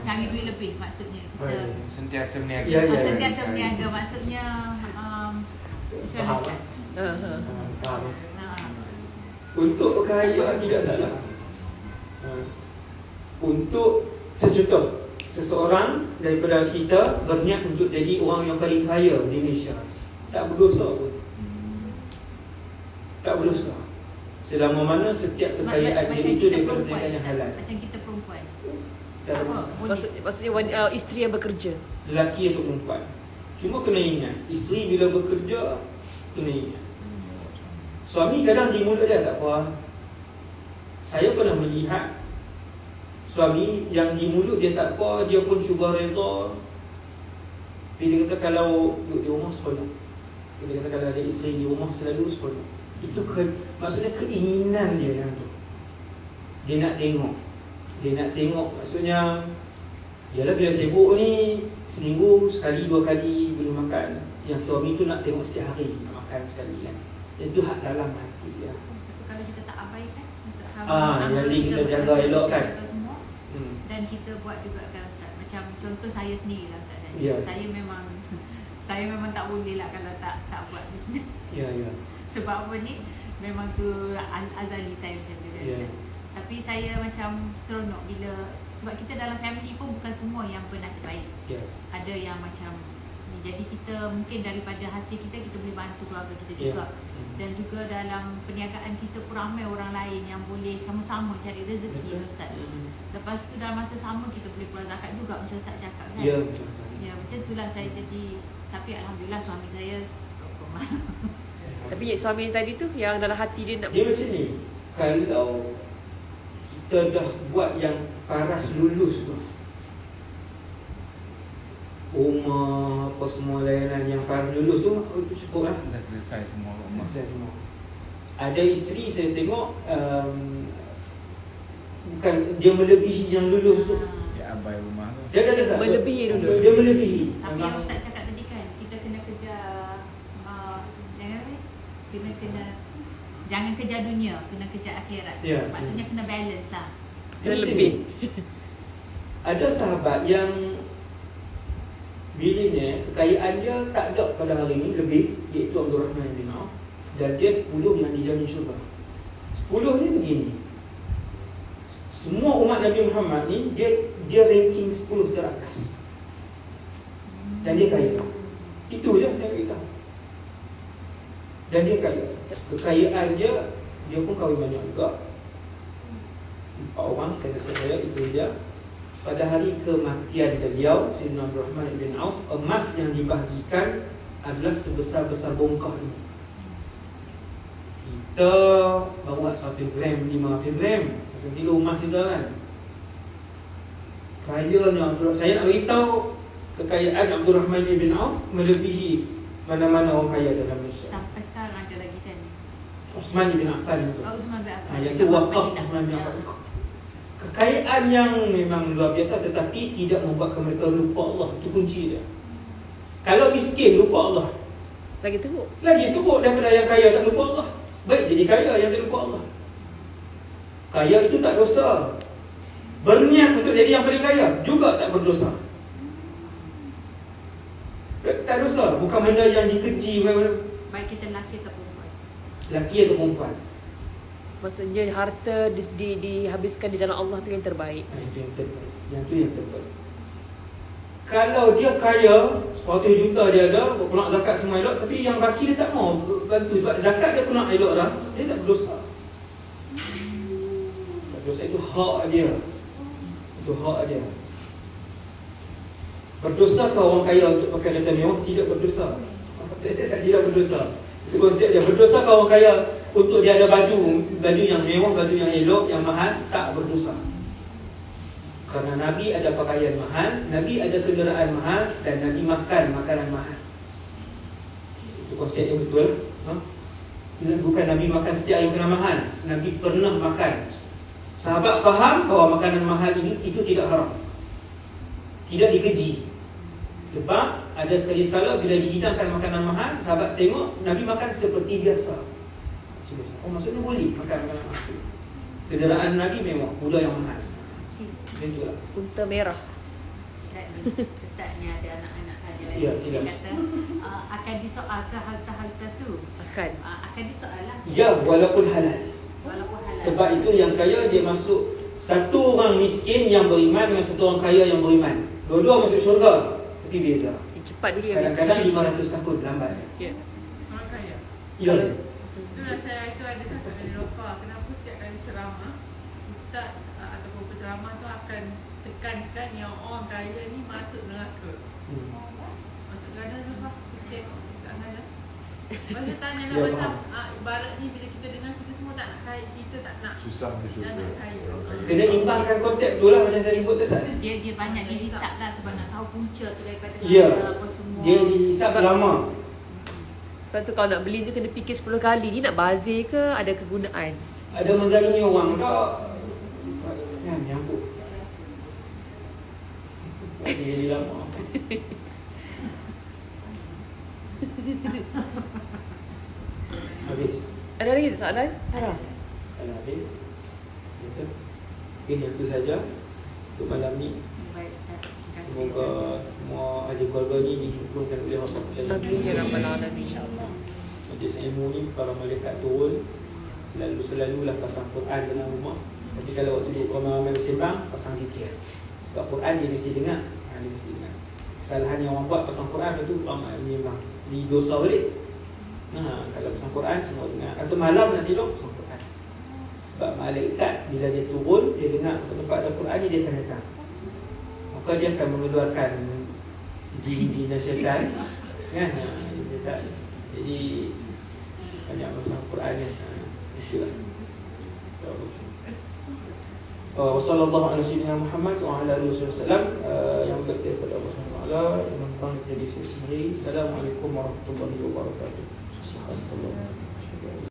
Cari duit lebih maksudnya kita Sentiasa berniaga. Ya, ya. sentiasa berniaga maksudnya macam mana Ustaz? Faham. Nah, Untuk kaya tidak salah. Untuk secontoh, seseorang daripada kita berniat untuk jadi orang yang paling kaya di Malaysia, tak berdosa pun. Tak berdosa. Selama mana setiap kekayaan dia itu daripada perniagaan yang halal. Macam kita perempuan. Tak ada apa? masalah. Boleh. Maksudnya isteri yang bekerja. Lelaki atau perempuan. Cuma kena ingat, isteri bila bekerja kena ingat. Suami kadang di mulut dia tak apa. Saya pernah melihat suami yang di mulut dia tak apa, dia pun cuba reda. Tapi dia kata kalau duduk di rumah seronok. Dia kata kalau ada isteri di rumah selalu seronok. Itu maksudnya keinginan dia yang tu. Dia nak tengok. Maksudnya, yalah bila sibuk ni seminggu sekali 2 kali boleh makan. Yang suami tu nak tengok setiap hari, nak makan sekali kan. Itu hak dalam hati dia. Kalau kita tak abaikan, jadi kita jaga elok kan. Semua. Dan kita buat juga kan Ustaz. Macam contoh saya sendiri lah Ustaz. Ya. Saya memang tak boleh lah kalau tak buat bisnes. Ya. Sebab apa ni, memang tu azali saya macam tu Ya. Tapi saya macam seronok bila, sebab kita dalam family pun bukan semua yang bernasib baik. Ya. Ada yang macam ni. Jadi kita mungkin daripada hasil kita boleh bantu keluarga kita Ya. juga. Dan juga dalam perniagaan kita pun ramai orang lain yang boleh sama-sama cari rezeki, Betul. Ustaz. Lepas tu dalam masa sama kita boleh keluar zakat juga macam Ustaz cakap kan. Ya, betul. Ya, macam itulah saya jadi. Tapi alhamdulillah suami saya sokong. Tapi suami yang tadi tu yang dalam hati dia nak Dia macam ni, kalau kita dah buat yang paras lulus tu, rumah apa semua layanan yang paras lulus tu, itu cukup lah. Dah selesai semua rumah. Saya semua. Ada isteri saya tengok bukan dia melebihi yang lulus tu. Ya abai rumah tu. Dia dah Melebihi lulus. Dia melebihi. Tapi yang Ustaz cakap tadi kan, kita kena kejar jangan apa? Jangan kejar dunia, kena kejar akhirat. Ya. Maksudnya kena balance lah. Kena Macam lebih. ni. Ada sahabat yang bininya kekayaan dia tak ada pada hari ini lebih, iaitu Abdul Rahman bin Auf, dan dia 10 yang dijamin syurga. 10 ni begini. Semua umat Nabi Muhammad ni dia ranking 10 teratas. Dan dia kaya. Itu je yang kita. Dan dia kaya. Kekayaan dia pun kahwin banyak juga. 4 orang, kasih saya, isteri dia. Pada hari kematian beliau, Sayyidina Abdul Rahman bin Auf, emas yang dibahagikan adalah sebesar-besar bongkah ini. Kita bawa 1 gram, 5 gram, 1 kilo emas kita kan. Kayanya Abdul Rahman, saya nak beritahu kekayaan Abdul Rahman bin Auf melebihi mana-mana orang kaya dalam Malaysia. Sampai sekarang ada lagi kan. Osman bin Affan itu. Utsman bin Affan. Yang itu wakaf Osman bin Affan. Kekayaan yang memang luar biasa, tetapi tidak membuatkan mereka lupa Allah. Itu kunci dia. Kalau miskin lupa Allah, Lagi teruk. lagi teruk daripada yang kaya tak lupa Allah. Baik jadi kaya yang tak lupa Allah. Kaya itu tak dosa. Berniat untuk jadi yang paling kaya juga tak berdosa. Tak dosa. Bukan benda yang dikeji Baik kita lelaki atau perempuan. lelaki atau perempuan. Maksudnya harta dihabiskan di jalan Allah tu yang terbaik. Itu yang terbaik. Yang tu yang terbaik. Kalau dia kaya 100 juta dia ada, nak zakat semua elok, tapi yang baki dia tak mau bantu sebab zakat dia pun nak elok dah, dia tak berdosa. Tak berdosa, itu hak dia. Itu hak dia. Berdosakah orang kaya untuk pakai kereta mewah? Tidak berdosa. Tidak berdosa. Itu konsep dia. Berdosakah orang kaya untuk dia ada baju yang mewah, baju yang elok, yang mahal? Tak berdosa. Karena Nabi ada pakaian mahal, Nabi ada kenderaan mahal, dan Nabi makan makanan mahal. Itu konsep yang betul. Bukan Nabi makan setiap hari makanan mahal, Nabi pernah makan. Sahabat faham bahawa makanan mahal ini itu tidak haram, tidak dikeji. Sebab ada sekali-sekala bila dihidangkan makanan mahal, sahabat tengok Nabi makan seperti biasa. Oh, maksudnya boleh makan makanan mahal. Kenderaan Nabi mewah, kuda yang mahal. Itulah. Unta merah. Ustaz ni ada anak-anak ada lagi. Ya, Dia silakan. kata akan disoalkan harta-harta tu. Akan disoal lah. Ya, walaupun halal. Walaupun halal. Sebab itu yang kaya dia masuk. Satu orang miskin yang beriman dengan satu orang kaya yang beriman, dua-dua masuk syurga. Tapi beza. Cepat dulu yang Kadang-kadang 500 tahun lambat. Ya. Orang kaya. Ya. Itulah saya itu ada cakap dengan Lofa. Kenapa setiap kali ceramah Ustaz ataupun penceramah tu akan tekankan yang orang kaya ni masuk neraka. Masuk neraka Lofa. Kita tengok Ustaz Nala. Masa tanya lah Ya, macam faham. ibarat ni bila kita dengar kita semua tak nak kaya, kita tak nak. Susah ke syurga. Jangan kaya. Orang kaya. Kena imbangkan konsep tu lah macam saya sebut tadi. Dia banyak dihisap lah sebab nak tahu punca tu daripada Ya. mana apa semua. Dia dihisap lama. Sebab tu kalau nak beli tu kena fikir 10 kali. Ni nak bazir ke ada kegunaan? Ada menzalimi orang tak? Kan, nyampuk. Jadi lama. Habis. Ada lagi tak soalan? Sarah? Kalau habis. Betul. Okay, yang itu saja untuk malam ni. Baik Ustaz. Terima kasih. Semoga semua ahli keluarga ni dihimpunkan oleh Allah. Amin ya rabbal alamin insya-Allah. Majlis ilmu ni para malaikat turun, selalulah pasang Quran dalam rumah. Tapi kalau waktu duduk ramai-ramai bersembang, pasang zikir. Sebab Quran dia mesti dengar. Dia mesti dengar. kesalahan yang orang buat pasal Quran, lepas tu ulama ni memang didosa balik. Kalau pasal Quran semua dengar. Atau malam nak tidur pasal Quran. Sebab malaikat bila dia turun, dia dengar tempat Al-Quran ni, dia akan datang. Maka dia akan mengeluarkan jin-jin dan syaitan, kan? Syaitan. Jadi banyak pasal Quran ni. Itulah. Wassallallahu ala sayyidina Muhammad wa ala alihi wasallam. Yang berkata kepada Allah Subhanahu wa taala, yang menonton jadi sendiri. Assalamualaikum warahmatullahi wabarakatuh.